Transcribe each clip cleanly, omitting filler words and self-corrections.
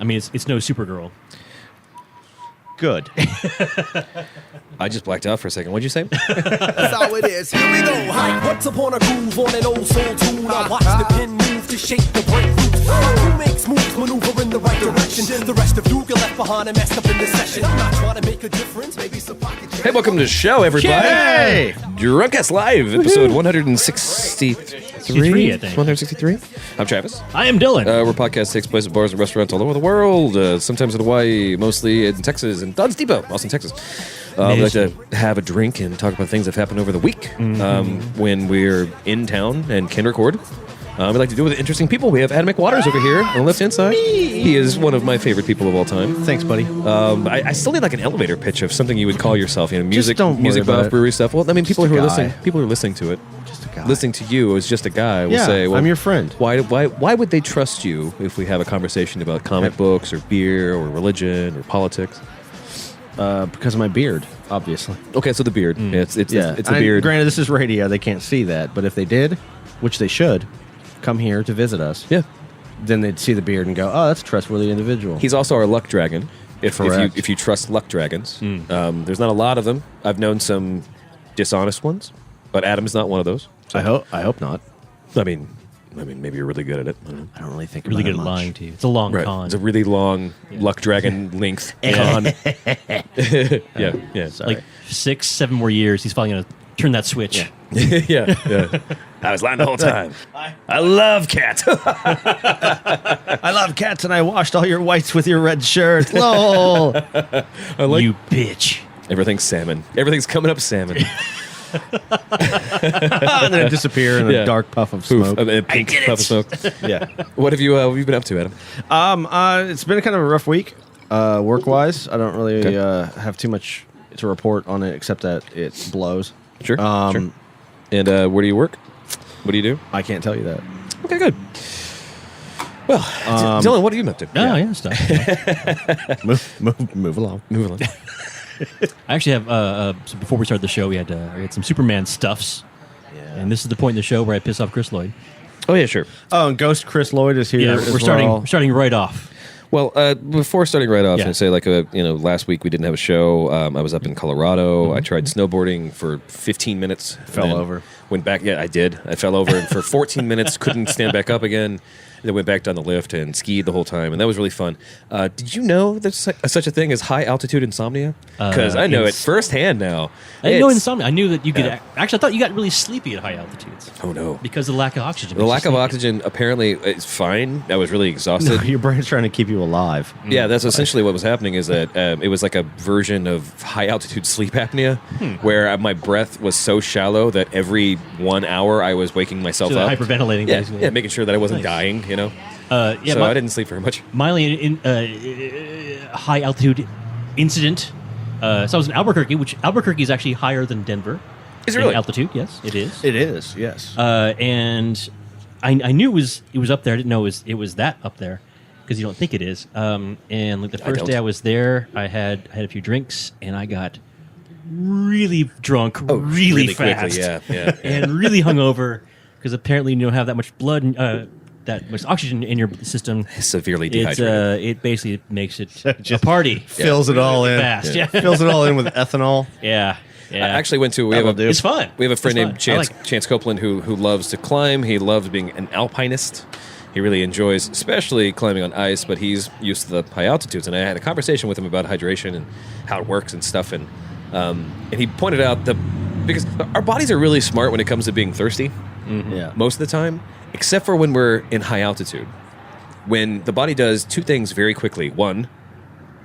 I mean, it's no Supergirl. Good. I just blacked out for a second. What'd you say? That's how it is. Here we go. Hype. Once upon a groove on an old soul tune. I watch the pin move to shape the breakthroughs. Who makes moves, maneuver in the right direction. The rest of you get left behind and messed up in the session. I'm not trying to make a difference. Maybe some pocket change. Hey, welcome to the show, everybody. Hey! Drunkcast Live, episode 163. 63, I think. 163. I'm Travis. I am Dylan. Where podcast takes place at bars and restaurants all over the world. Sometimes in Hawaii, mostly in Texas, and Don's Depot, Austin, Texas. We like to have a drink and talk about things that have happened over the week when we're in town and can record. We like to do it with interesting people. We have Adam McWaters over here on the left-hand side. He is one of my favorite people of all time. Thanks, buddy. I still need like an elevator pitch of something you would call yourself. You know, music, don't worry music about buff, it. brewery stuff. Well, I mean, people Just who a are guy. listening to it, Just a guy. listening to you as just a guy will Yeah, say, well, I'm your friend. Why would they trust you if we have a conversation about comic books or beer or religion or politics? Because of my beard, obviously. Okay, so the beard. Yeah, it's the I- beard. Granted, this is radio; they can't see that. But if they did, which they should, come here to visit us. Yeah. Then they'd see the beard and go, "Oh, that's a trustworthy individual." He's also our luck dragon. If you Correct. trust luck dragons, there's not a lot of them. I've known some dishonest ones, but Adam is not one of those. I hope not. I mean, maybe you're really good at it. I don't know. I don't really think really about good it at much. lying to you. It's a long Right. con. It's a really long luck dragon length con. yeah. Sorry. Like 6-7 more years, he's finally going to turn that switch. yeah. I was lying the whole time. I love cats. I love cats, and I washed all your whites with your red shirt. Lol. You bitch. Everything's salmon. Everything's coming up salmon. And then it disappear in a Yeah. dark puff of Poof. smoke. A pink puff of smoke. Yeah. What have you been up to, Adam? It's been kind of a rough week, work-wise. I don't really Okay. have too much to report on it, except that it blows. Sure. Um, sure. And where do you work? What do you do? I can't tell you that. Okay, good. Well, Dylan, what have you been up to? Oh, yeah, stuff. Move along. Move along. I actually have, so before we started the show, we had some Superman stuffs. And this is the point in the show where I piss off Chris Lloyd. Oh, yeah, sure. Oh, and Ghost Chris Lloyd is here. Yeah, as we're starting right off. Well, before starting right off, Yeah. and say last week we didn't have a show. I was up in Colorado. I tried snowboarding for 15 minutes. Fell and then over. Went back. Yeah, I did. I fell over and for 14 minutes couldn't stand back up again. And then went back down the lift and skied the whole time, and that was really fun. Did you know there's such a thing as high altitude insomnia? Because I know it firsthand now. I didn't know It's- insomnia. I knew that you could. Yeah. Actually, I thought you got really sleepy at high altitudes Oh no. because of the lack of oxygen. The Makes lack you of sleepy. oxygen apparently is fine. I was really exhausted. Your brain's trying to keep you alive. Yeah, that's essentially what was happening. Is that it was like a version of high altitude sleep apnea, where my breath was so shallow that every 1 hour I was waking myself So up, hyperventilating, Yeah, basically. yeah, making sure that I wasn't Nice. dying. You know, Yeah, so I didn't sleep very much. Miley high altitude incident. So I was in Albuquerque, which Albuquerque is actually higher than Denver. Is it in really? altitude? Yes, it is. It is, yes. And I knew it was up there. I didn't know it was that up there because you don't think it is. And like the first day I was there, I had a few drinks and I got really drunk, really fast, quickly. Yeah. and really hungover because apparently you don't have that much blood, that much oxygen in your system. Severely It's dehydrated. it basically makes it a Just party Fills it all in. fast. Yeah, Fills it all in with ethanol. yeah. I actually went to. We That'll have do. It's fun. We have a friend It's named fun. I Chance like- Chance Copeland who loves to climb. He loves being an alpinist. He really enjoys, especially climbing on ice. But he's used to the high altitudes. And I had a conversation with him about hydration and how it works and stuff. And he pointed out because our bodies are really smart when it comes to being thirsty. Yeah. Most of the time, except for when we're in high altitude. When the body does two things very quickly. One,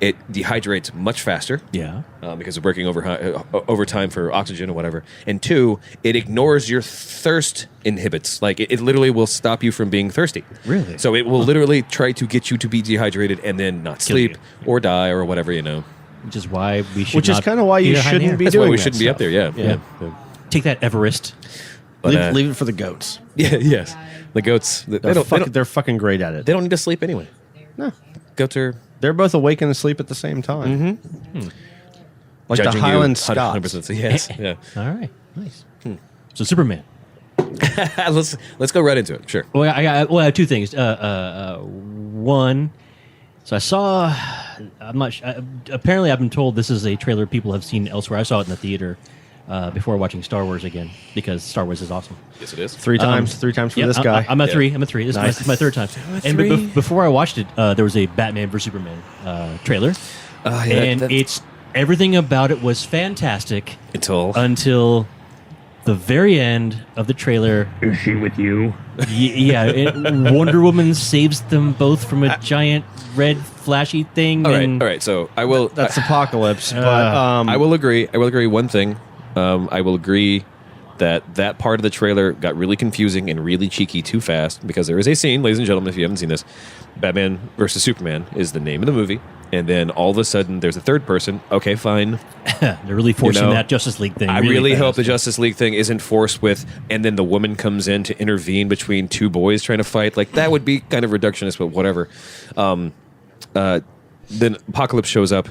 it dehydrates much faster. Yeah. Because of working overtime for oxygen or whatever. And two, it ignores your thirst inhibits. Like it literally will stop you from being thirsty. Really? So it will literally try to get you to be dehydrated and then not Kill sleep you. or die or whatever, you know. Which is why we should. Which is not kind of why be you high in the shouldn't air. be That's doing why we that shouldn't be up stuff. there, yeah. Take that, Everest. But, Leave it for the goats. yeah, yes. The goats, They're fucking great at it. they don't need to sleep anyway. No. Goats are They're both awake and asleep at the same time. Mm-hmm. Like the judging you Highland 100%. Scots. Yes, yeah. All right. Nice. So Superman. let's go right into it. Sure. Well, I have two things. One, So I saw. I'm not. Apparently, I've been told this is a trailer people have seen elsewhere. I saw it in the theater before watching Star Wars again because Star Wars is awesome. Yes, it is. Three times for Yeah, this guy. I'm a three. I'm a three. This Nice. is my third time. And before I watched it, there was a Batman vs Superman trailer, and it's everything about it was fantastic until the very end of the trailer. Is she with you? Wonder Woman saves them both from a giant red flashy thing. All right. So I will. That's Apocalypse. But I will agree. I will agree one thing. I will agree that part of the trailer got really confusing and really cheeky too fast because there is a scene, ladies and gentlemen, if you haven't seen this, Batman versus Superman is the name of the movie, and then all of a sudden there's a third person. Okay, fine. They're really forcing that Justice League thing. I really hope the Justice League thing isn't forced with, and then the woman comes in to intervene between two boys trying to fight. Like that would be kind of reductionist, but whatever. Then Apocalypse shows up,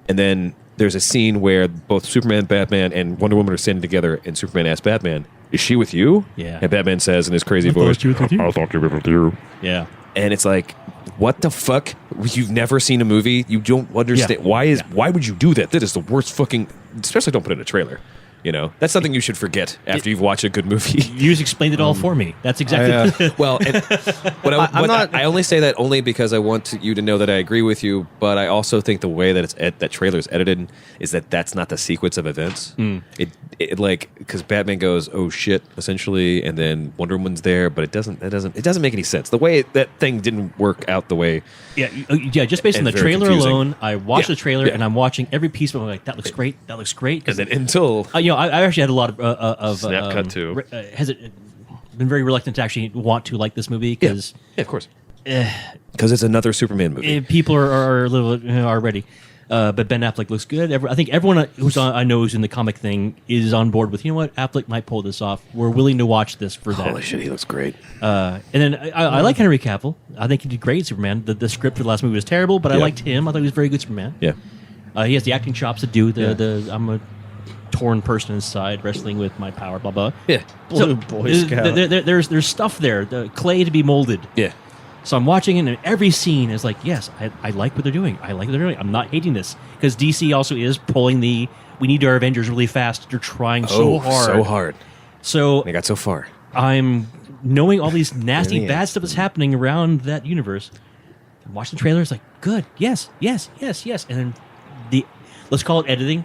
and then there's a scene where both Superman, Batman, and Wonder Woman are standing together, and Superman asks Batman, "Is she with you?" Yeah. And Batman says in his crazy voice, I thought she was with you. Yeah. and it's like, what the fuck? You've never seen a movie. You don't understand. Yeah. Why would you do that? That is the worst fucking. Especially don't put it in a trailer. You know, that's something you should forget after you've watched a good movie. You just explained it all for me. That's exactly. Well, and I only say that only because I want you to know that I agree with you. But I also think the way that that trailer is edited is that's not the sequence of events. It like because Batman goes, "Oh shit," essentially, and then Wonder Woman's there, but it doesn't make any sense. The way that thing didn't work out the way. Yeah. Just based on And the very trailer confusing. alone, I watched Yeah, the trailer yeah. and I'm watching every piece of it. I'm like, that looks great. That looks great. And then until I actually had a lot of Snap cut too. Been very reluctant to actually want to like this movie because yeah, of course, because it's another Superman movie. people are a little already. But Ben Affleck looks good. I think everyone I know who's in the comic thing is on board with, you know what, Affleck might pull this off. We're willing to watch this for that. Holy shit, he looks great. And then I like Henry Cavill. I think he did great Superman. The script for the last movie was terrible, but I Yeah. liked him. I thought he was a very good Superman. Yeah. He has the acting chops to do I'm a torn person inside, wrestling with my power, blah blah. Yeah. Blue Boy Scout. There's stuff there, the clay to be molded. Yeah. So I'm watching it, and every scene is like, yes, I like what they're doing. I like what they're doing. I'm not hating this because DC also is pulling we need our Avengers really fast. They're trying so hard. So They got so far. I'm knowing all these nasty, Yeah. bad stuff that's happening around that universe. I'm watching the trailer. It's like, good, yes. And then let's call it editing.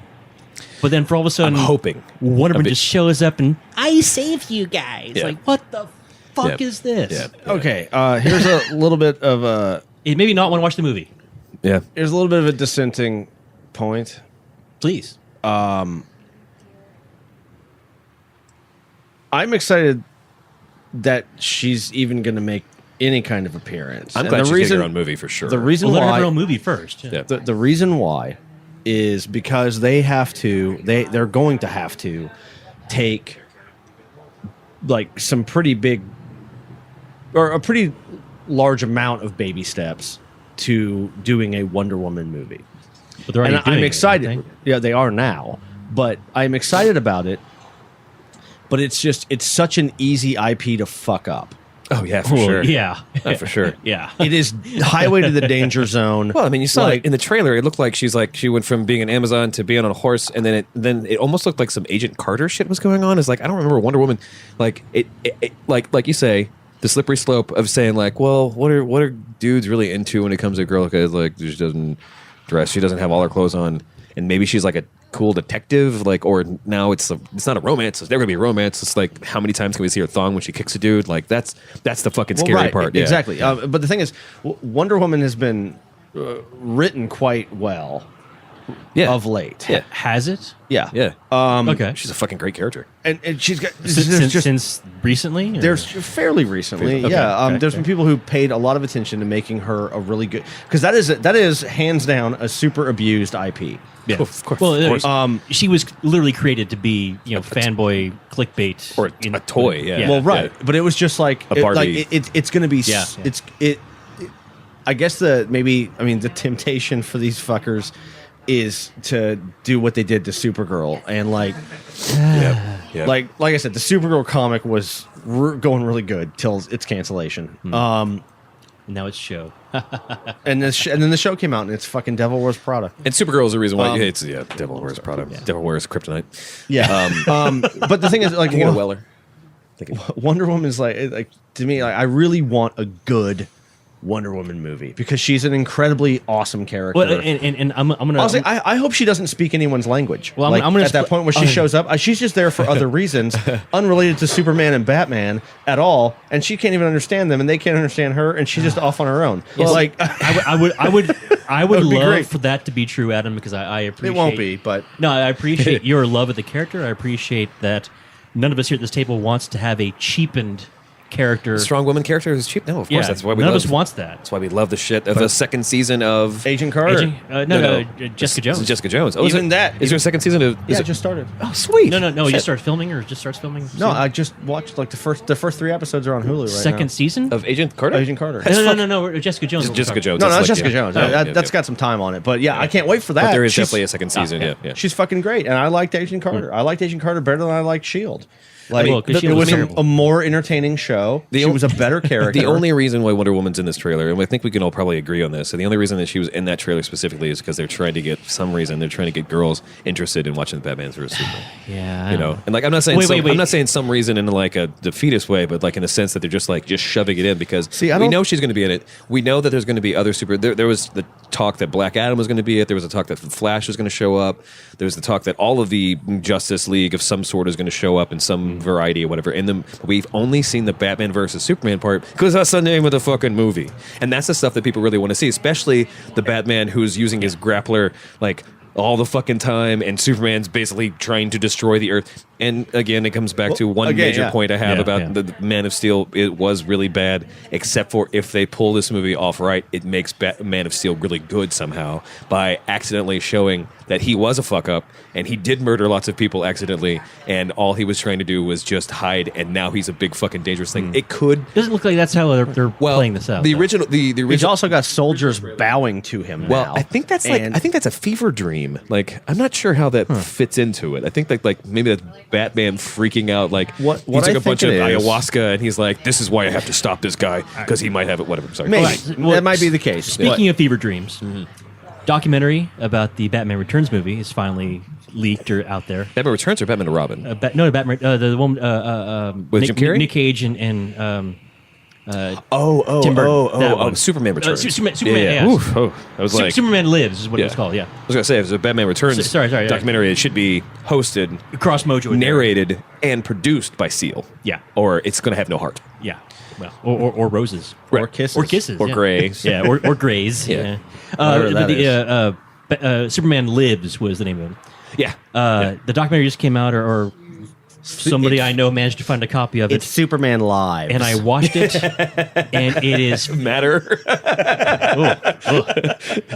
But then for all of a sudden, I'm hoping. Wonder Woman bit- just shows up and I saved you guys. Yeah. Like, what the fuck Yeah. is this? Yeah. Okay, here's a little bit of a It made me not want to watch the movie. Yeah. here's a little bit of a dissenting point. Please. I'm excited that she's even going to make any kind of appearance. I'm And glad the she's reason, getting her own movie for sure. The reason Well, let her have why her own movie first. Yeah. the reason why is because they're going to have to take like some pretty big or a pretty large amount of baby steps to doing a Wonder Woman movie. But they're And already doing I'm it, excited. aren't Yeah, they are now, but I'm excited about it. But it's such an easy IP to fuck up. Oh yeah, for they? sure. Well, yeah. For sure. Yeah. It is highway to the danger zone. Well, I mean, you saw Like- it in the trailer. It looked like she went from being an Amazon to being on a horse, and then it almost looked like some Agent Carter shit was going on. It's like I don't remember Wonder Woman, like it like you say, the slippery slope of saying like, well, what are dudes really into when it comes to a girl who like she doesn't dress, she doesn't have all her clothes on, and maybe she's like a cool detective, like, or now it's not a romance. It's never gonna be a romance. It's like how many times can we see her thong when she kicks a dude? Like that's the fucking scary right, part. Yeah. Exactly. But the thing is, Wonder Woman has been written quite well Yeah. of late. Yeah. Has it? Yeah. Yeah. Okay. She's a fucking great character. And she's got Since recently? or- there's fairly recently, Okay, yeah. okay, There's been people who paid a lot of attention to making her a really good because that is hands down a super abused IP. Yeah. Of course. Well, Of course. she was literally created to be, fanboy clickbait Or a toy, yeah. Well, right, but it was just like A Barbie. it's going to be Yeah. I guess the temptation for these fuckers is to do what they did to Supergirl and like Yeah. like I said, the Supergirl comic was going really good till its cancellation. Now it's show. And then the show came out, and it's fucking Devil Wears Prada. And Supergirl is the reason why it's Devil Wears Prada. Devil Wears Kryptonite. Yeah. But the thing is, like, Thinking of Weller. Wonder Woman is like to me, like, I really want a good Wonder Woman movie because she's an incredibly awesome character. Well, and I'm gonna. Honestly, I hope she doesn't speak anyone's language. Well, like, I'm gonna at that point where she shows up, she's just there for other reasons, unrelated to Superman and Batman at all, and she can't even understand them, and they can't understand her, and she's just off on her own. Yes. Like, I would would be love great. for that to be true, Adam, because I appreciate. it won't be, but No, I appreciate your love of the character. I appreciate that none of us here at this table wants to have a cheapened character. Strong woman character who's cheap? No, of course. That's why we none love of us wants that. That's why we love the shit of the second season of Agent Carter. Jessica Jones. Jessica Jones. Oh, Even that- Is there a second season of? Yeah, is it just started. Oh, sweet. No. You Shit. just started filming, or just starts filming? No, soon? I just watched like the first 3 episodes are on Hulu right second now. season. Of Agent Carter. Agent Carter. No, Jessica Jones. Jessica Jones. No, That's that's like- Jessica yeah. Jones. Oh, That's yeah. got some time on it, but yeah, I can't wait for that. But there is She's- definitely a second season. Yeah. She's fucking great, and I liked Agent Carter. I liked Agent Carter better than I liked Shield. Like, Well, 'cause it Shield was was terrible. a more entertaining show. She was a better character. The only reason why Wonder Woman's in this trailer, and I think we can all probably agree on this, and the only reason that she was in that trailer specifically is because they're trying to get girls interested in watching the Batman vs Superman. Yeah, You know, and like I'm not saying Wait. I'm not saying some reason in like a defeatist way, but like in the sense that they're just shoving it in because See, I we don't- know she's going to be in it. We know that there's going to be other There was the talk that Black Adam was going to be it. There was a talk that Flash was going to show up. There was the talk that all of the Justice League of some sort is going to show up in some variety or whatever. And we've only seen the Batman versus Superman part because that's the name of the fucking movie, and that's the stuff that people really want to see, especially the Batman who's using his grappler like all the fucking time, and Superman's basically trying to destroy the Earth. And again, it comes back to one major point I have about the Man of Steel. It was really bad, except for if they pull this movie off right, it makes Man of Steel really good somehow by accidentally showing that he was a fuck up and he did murder lots of people accidentally, and all he was trying to do was just hide, and now he's a big fucking dangerous thing. It could. doesn't look like that's how they're playing this out. The though. original, the He's original. also got soldiers bowing to him. Well, now. I think that's And- I think that's a fever dream. Like, I'm not sure how that fits into it. I think like maybe that's Batman freaking out. Like, What he took I a bunch of think it is- ayahuasca, and he's like, "This is why I have to stop this guy because he might have it." Whatever. Sorry. maybe Well, that might be the case. Speaking of fever dreams, documentary about the Batman Returns movie is finally leaked or out there. Batman Returns or Batman to Robin? Batman, the one With Nick, Jim Carrey? Nick Cage and Oh, Tim Burton. That one. Superman Returns. Superman, yeah. yeah. Oof, oh, I was like, Superman Lives is what yeah. it was called. Yeah, I was gonna say, if it's a Batman Returns Sorry, documentary, it should be hosted, Cross Mojo, narrated, and produced by Seal. Yeah. or it's gonna have no heart. Yeah, well, or roses, Or kisses. or kisses, Or yeah. grays. yeah, or grays. Yeah. Yeah. Whatever that Superman Lives was the name of it. Yeah. The documentary just came out, or somebody I know managed to find a copy of It's it, Superman Live, and I watched it, and it is Matter.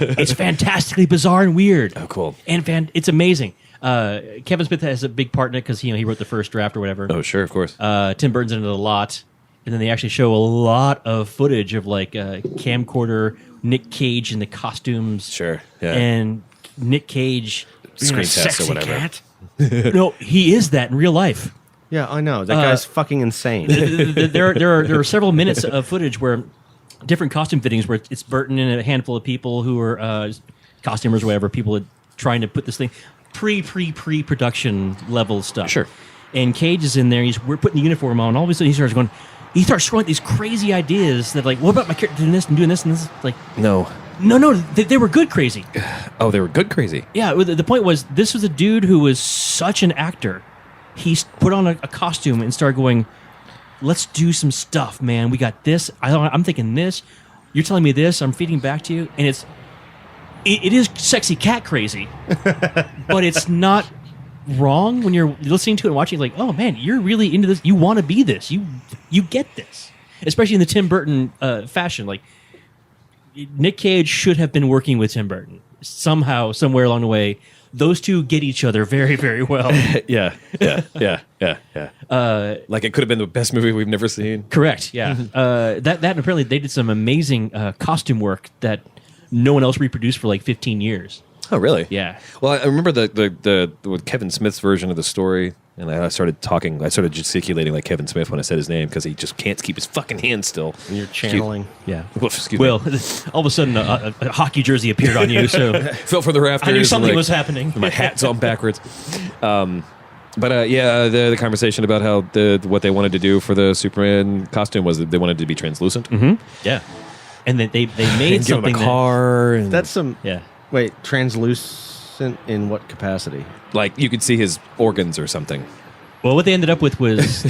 it's fantastically bizarre and weird. Oh, cool. And it's amazing. Kevin Smith has a big part in it because he wrote the first draft or whatever. Oh, sure, of course. Tim Burton's in it a lot, and then they actually show a lot of footage of like camcorder Nick Cage in the costumes. Sure, yeah. And Nick Cage being Screen a test or sexy whatever. cat. No, he is that in real life. yeah, I know that guy's fucking insane. There are several minutes of footage where different costume fittings where it's Burton and a handful of people who are costumers or whatever, people trying to put this thing pre-production level stuff. Sure. And Cage is in there. We're putting the uniform on. All of a sudden, he starts throwing these crazy ideas that like, what about my character doing this and doing this and this? Like, No. they were good crazy. Oh, they were good crazy. Yeah, the point was this was a dude who was such an actor. He put on a costume and started going, let's do some stuff, man. We got this. I'm thinking this. You're telling me this. I'm feeding back to you. And it is sexy cat crazy, but it's not wrong when you're listening to it and watching. Like, oh, man, you're really into this. You want to be this. You get this. Especially in the Tim Burton fashion. Like, Nick Cage should have been working with Tim Burton somehow, somewhere along the way. Those two get each other very, very well. Yeah. Like it could have been the best movie we've never seen. Correct. Yeah. That and apparently they did some amazing costume work that no one else reproduced for like 15 years. Oh, really? Yeah. Well, I remember the with Kevin Smith's version of the story. And I started talking. I started gesticulating like Kevin Smith when I said his name because he just can't keep his fucking hands still. And you're channeling. Yeah. Well, excuse Well, me. all of a sudden, a hockey jersey appeared on you, so Fell from the rafters. I knew and, something like, was happening. My hat's on backwards. The conversation about how what they wanted to do for the Superman costume was that they wanted it to be translucent. Yeah. And then they made And give him something a car. And That's some. Yeah. Wait, translucent in what capacity? like you could see his organs or something. Well, what they ended up with was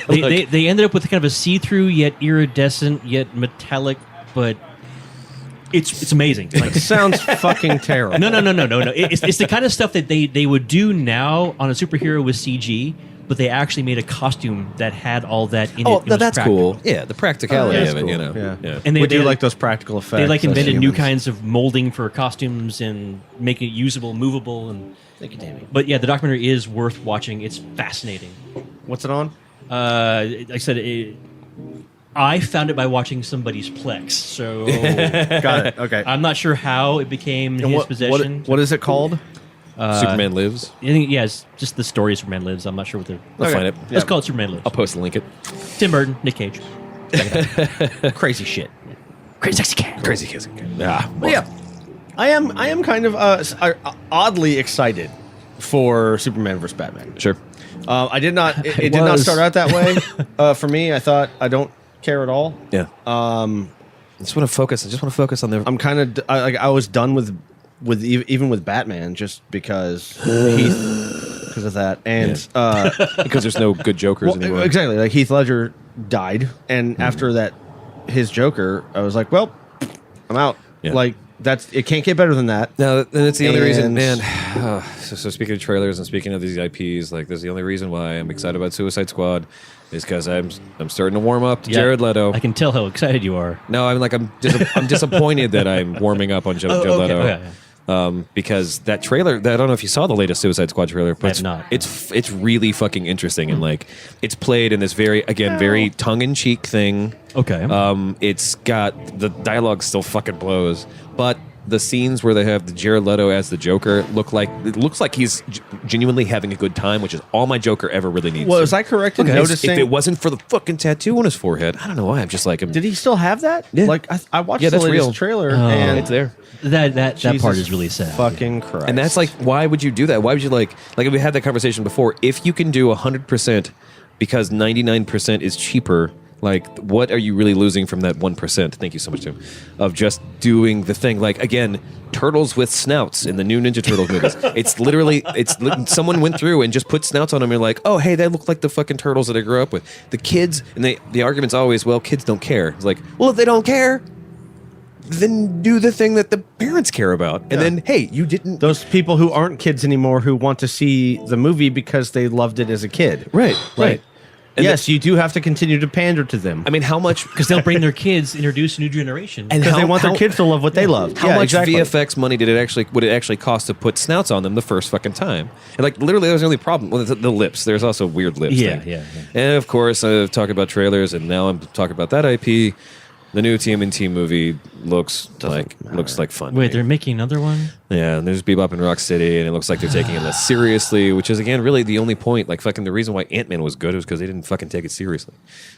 they ended up with kind of a see-through yet iridescent yet metallic, but it's amazing. Like Sounds fucking terrible. no. It's the kind of stuff that they would do now on a superhero with CG, but they actually made a costume that had all that in it. Oh, It was that's practical. cool. Yeah, the practicality that's of it, cool. you know. Yeah. And We do they- like those practical effects. They like as invented new humans. kinds of molding for costumes and making it usable, movable, and. Thank you, Davey. But yeah, the documentary is worth watching. It's fascinating. What's it on? Like I said, I found it by watching somebody's Plex, so Got it. Okay. I'm not sure how it became And his possession. what is it called? Superman Lives. I think, yeah, it's just the story of Superman Lives. I'm not sure what they're. I'll find it. Let's call it Superman Lives. I'll post the link. It Tim Burton, Nick Cage, Crazy shit. crazy sexy cat. crazy kids. Ah, But yeah, I am kind of oddly excited for Superman vs. Batman. sure. I did not. It did not was. start out that way for me. I thought I don't care at all. Yeah. I just want to focus. I just want to focus on the. I'm kind of like I was done with even with Batman just because because of that and because there's no good Jokers well, anymore. exactly like Heath Ledger died and after that his Joker I was like well I'm out Yeah. like it can't get better than that. No, and it's the only reason, And- man. So speaking of trailers and speaking of these IPs, like this is the only reason why I'm excited about Suicide Squad is because I'm starting to warm up to Yeah, Jared Leto. I can tell how excited you are. No, I'm disappointed that I'm warming up on Jared okay. Leto. Okay. Because that trailer, I don't know if you saw the latest Suicide Squad trailer, but I have not. it's really fucking interesting and like it's played in this very tongue in cheek thing. Okay. It's got the dialogue still fucking blows, but the scenes where they have the Jared Leto as the Joker looks like he's genuinely having a good time, which is all my Joker ever really needs. Well, to. was I correct in If noticing? it wasn't for the fucking tattoo on his forehead, I don't know why. I'm just like, Did he still have that? Yeah. Like I watched Yeah, the that's latest real. trailer and it's there. that part Jesus is really sad. Fucking Christ! And that's like, why would you do that? Why would you like we had that conversation before? If you can do 100% because 99% is cheaper, like what are you really losing from that 1%? Thank you so much, Tim, of just doing the thing. Like again, turtles with snouts in the new Ninja Turtles movies. It's literally someone went through and just put snouts on them. And you're like, oh hey, they look like the fucking turtles that I grew up with. The kids and the argument's always, well, kids don't care. It's like, well, if they don't care, then do the thing that the parents care about. And then, hey, you didn't. those people who aren't kids anymore who want to see the movie because they loved it as a kid. Right, Like, right. And yes, you do have to continue to pander to them I mean, how much? Because they'll bring their kids, introduce a new generation. And because they how- want their how- kids to love what they love. How Yeah, much exactly. VFX money would it actually cost to put snouts on them the first fucking time? And like literally, that was the only problem. Well, the lips. There's also weird lips. Yeah, thing. yeah. And of course, I've talked about trailers, and now I'm talking about that IP. The new TMNT movie looks like fun. to Wait, me. they're making another one? Yeah, and there's Bebop and Rocksteady, and it looks like they're taking it less seriously, which is again really the only point. Like fucking the reason why Ant-Man was good was because they didn't fucking take it seriously.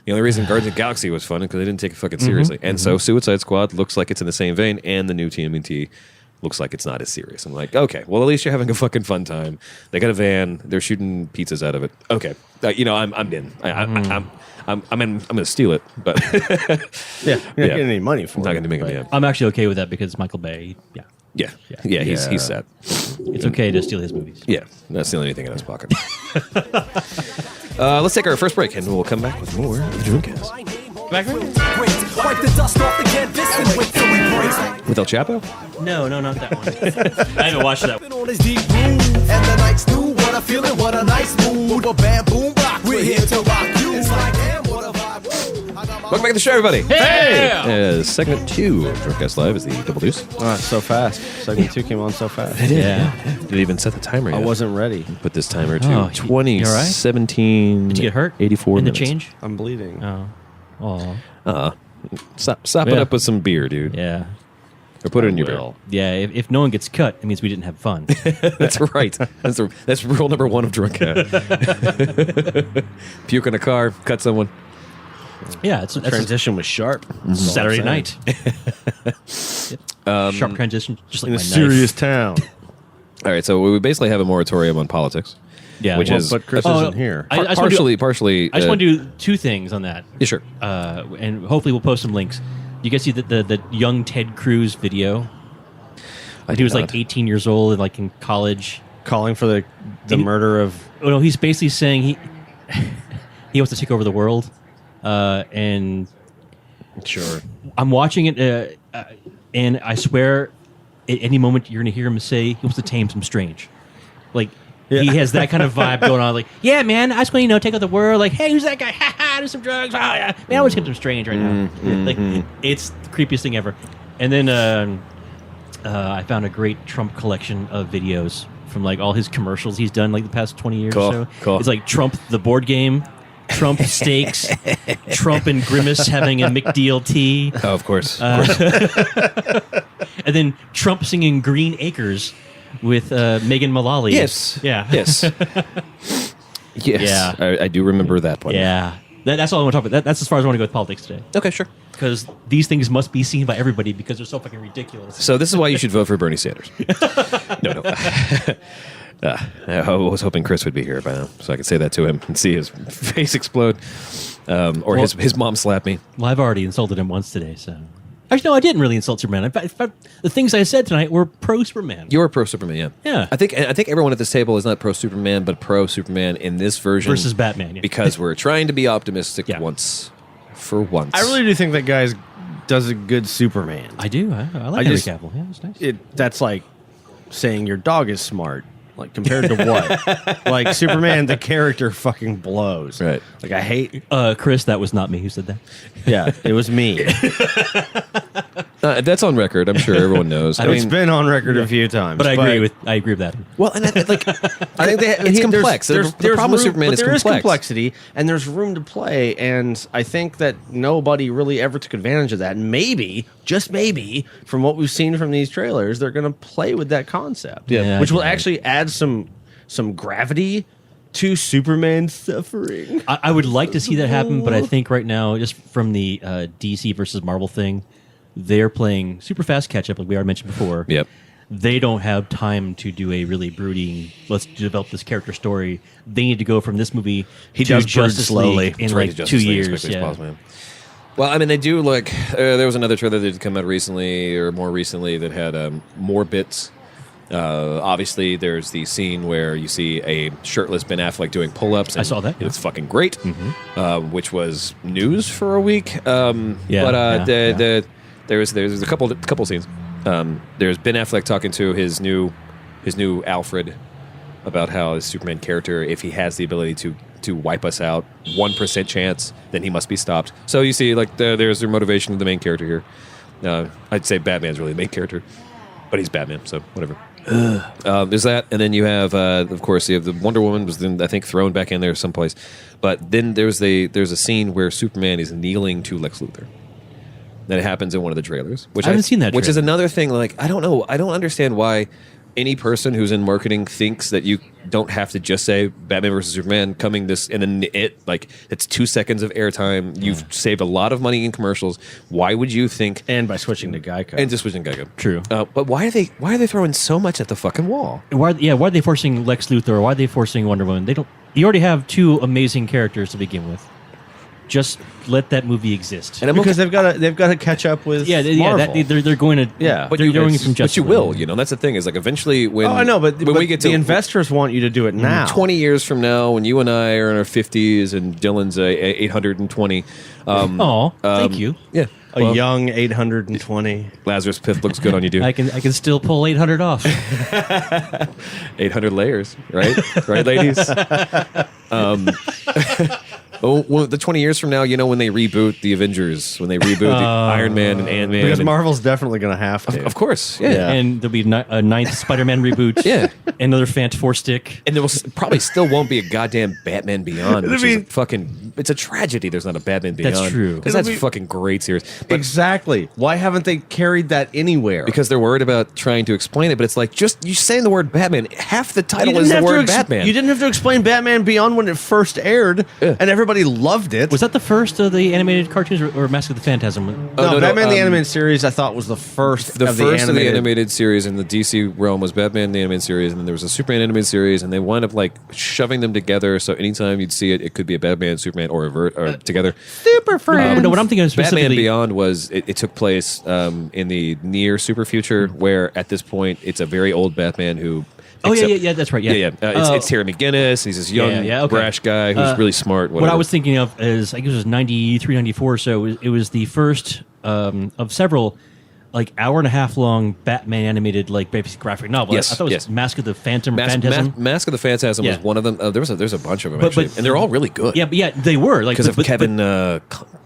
The only reason Guardians of the Galaxy was fun is because they didn't take it fucking seriously. And so Suicide Squad looks like it's in the same vein, and the new TMNT looks like it's not as serious. I'm like, okay, well at least you're having a fucking fun time. They got a van, they're shooting pizzas out of it. Okay, I'm in. I'm gonna steal it, but Yeah, you're not Yeah. getting any money for I'm it. not gonna make but- them. I'm actually okay with that because it's Michael Bay. Yeah. Yeah, he's set. It's okay to steal his movies. Yeah, not stealing anything in his pocket. Let's take our first break, and we'll come back with more of the Dreamcast. Back Wipe the dust off the canvas and wait till we break. With El Chapo? No, not that one. I haven't watched that one. On his deep groove, and the night's new. What a feeling, what a nice mood. A bam, boom, rock. We're here to rock you. It's like, damn, what a vibe. I got my Welcome back to the show, everybody. Hey! Segment 2 of Dreamcast Live is the Double Deuce. Ah, so fast. Segment 2 came on so fast. Yeah. Didn't even set the timer I yet. wasn't ready. Put this timer to Oh, you all right? 2017. Did you get hurt? 84 in the minutes. change? I'm bleeding. Oh. Oh. Sop it Yeah. up with some beer, dude. Yeah. Or put it in your beer. Will. Yeah, if no one gets cut, it means we didn't have fun. That's right. That's rule number 1 of drunk. Puke in a car, cut someone. Yeah, that's Transition was sharp. Saturday night. Sharp transition, just like In my a knife. serious town. All right, so we basically have a moratorium on politics. Yeah, which well, is But Chris Oh, isn't here. I just wanna do- partially. I just want to do 2 things on that, Yeah, sure. and hopefully we'll post some links. You guys see the young Ted Cruz video? He was like 18 years old and like in college. Calling for the murder of... Oh no, he's basically saying he wants to take over the world, and Sure. I'm watching it, and I swear, at any moment you're going to hear him say he wants to tame some strange. Like he has that kind of vibe going on. Like, yeah, man, I just want to take over the world. Like, hey, who's that guy? Ha ha, do some drugs. Ah, yeah. Man, I want to get some strange right now. Like, it's the creepiest thing ever. And then I found a great Trump collection of videos from like all his commercials he's done like the past 20 years Cool, or so. cool. It's like Trump the board game, Trump steaks, Trump and Grimace having a McDeal tea, Oh, of course. and then Trump singing Green Acres with Megan Mullally. Yes. Yeah. Yes. Yes. Yeah. I do remember that one. Yeah. That's all I want to talk about. That's as far as I want to go with politics today. Okay, sure. Because these things must be seen by everybody because they're so fucking ridiculous. So this is why you should vote for Bernie Sanders. No. I was hoping Chris would be here by now, so I could say that to him and see his face explode, or his mom slap me. Well, I've already insulted him once today, so. Actually, no, I didn't really insult Superman. In fact, the things I said tonight were pro-Superman. You're pro Superman, yeah. Yeah. I think everyone at this table is not pro Superman, but pro Superman in this version Versus Batman, yeah. because we're trying to be optimistic Yeah. once for once. I really do think that guy does a good Superman. I do. I like Henry Cavill. Yeah, it's nice. That's like saying your dog is smart. Like compared to what? Like Superman, the character fucking blows. Right. Like I hate. Chris, that was not me who said that. Yeah, it was me. That's on record. I'm sure everyone knows. It's been on record a few times. But I agree with that. well, and I think it's complex. There's the problem with room, Superman but is there is complex. complexity, and there's room to play. And I think that nobody really ever took advantage of that. And maybe, just maybe, from what we've seen from these trailers, they're going to play with that concept. Yeah, which will I get it. actually add some gravity to Superman's suffering. I would like to see that happen, but I think right now, just from the DC versus Marvel thing, they're playing super fast catch up, like we already mentioned before. Yep. They don't have time to do a really brooding, let's develop this character story. They need to go from this movie to does brood Justice slowly. League in Trying like to 2 Justice League as years. quickly as Yeah. possible, yeah. Well, I mean, they do like there was another trailer that had come out recently or more recently that had more bits. Obviously, there's the scene where you see a shirtless Ben Affleck doing pull-ups. I saw that, yeah. It's fucking great, which was news for a week. There's a couple scenes. There's Ben Affleck talking to his new Alfred about how his Superman character, if he has the ability to wipe us out, 1% chance, then he must be stopped. So you see, like there's their motivation of the main character here. I'd say Batman's really the main character, but he's Batman, so whatever. There's that, and then you have, of course, you have the Wonder Woman was then I think thrown back in there someplace, but then there's a scene where Superman is kneeling to Lex Luthor. That happens in one of the trailers, which I haven't seen that which is trailer. another thing. Like I don't know, I don't understand why any person who's in marketing thinks that you don't have to just say Batman versus Superman coming this, and then it's 2 seconds of airtime. You've saved a lot of money in commercials. Why would you think? And by switching to Geico. And just switching Geico. True. But why are they throwing so much at the fucking wall? Why are they forcing Lex Luthor? Or why are they forcing Wonder Woman? They don't. You already have 2 amazing characters to begin with. Just let that movie exist. And I'm because okay. they've got to catch up with Marvel. They're going to. Yeah. But they're doing it from but Justice you will, League. you know. That's the thing is like eventually when Oh, I know, but when we get to the investors want you to do it now. 20 years from now, when you and I are in our 50s and Dylan's 820. Thank you. Yeah. A young 820. Lazarus Pith looks good on you, dude. I can still pull 800 off. 800 layers, right? Right, ladies? Well, the 20 years from now, you know, when they reboot the Avengers, when they reboot the Iron Man and Ant-Man. Because and- Marvel's definitely going to have to. Of course, yeah. Yeah. And there'll be a 9th Spider-Man reboot. Yeah. Another Fant 4 stick. And there will probably still won't be a goddamn Batman Beyond, which is a fucking it's a tragedy. There's not a Batman Beyond. That's true. Because that's It'll be- fucking great series. But Exactly. Why haven't they carried that anywhere? because they're worried about trying to explain it, but it's like just you saying the word Batman. Half the title is the word Batman. You didn't have to explain Batman Beyond when it first aired, Yeah. and everybody loved it. Was that the first of the animated cartoons or Mask of the Phantasm? no, no, Batman the um, Animated Series? I thought was the first. the of first the of the animated series in the DC realm was Batman the Animated Series, and then there was a Superman animated series, and they wound up like shoving them together. So anytime you'd see it, it could be a Batman, Superman, or together. Super Friends. No, what I'm thinking of Batman specifically. Beyond was it took place in the near super future, where at this point it's a very old Batman who. Oh yeah, that's right. Yeah, It's Terry McGinnis. He's this young, okay. brash guy who's really smart. What I whatever. was thinking of is, I guess it was 93, 94, so it was the first of several, like, hour-and-a-half long Batman animated, like, basic graphic novel. Yes, I thought it was yes. Mask of the Phantasm. Mask of the Phantasm was Yeah. one of them. There's a bunch of them But- actually, but- and they're all really good. Yeah, but yeah, they were. Like, because of but-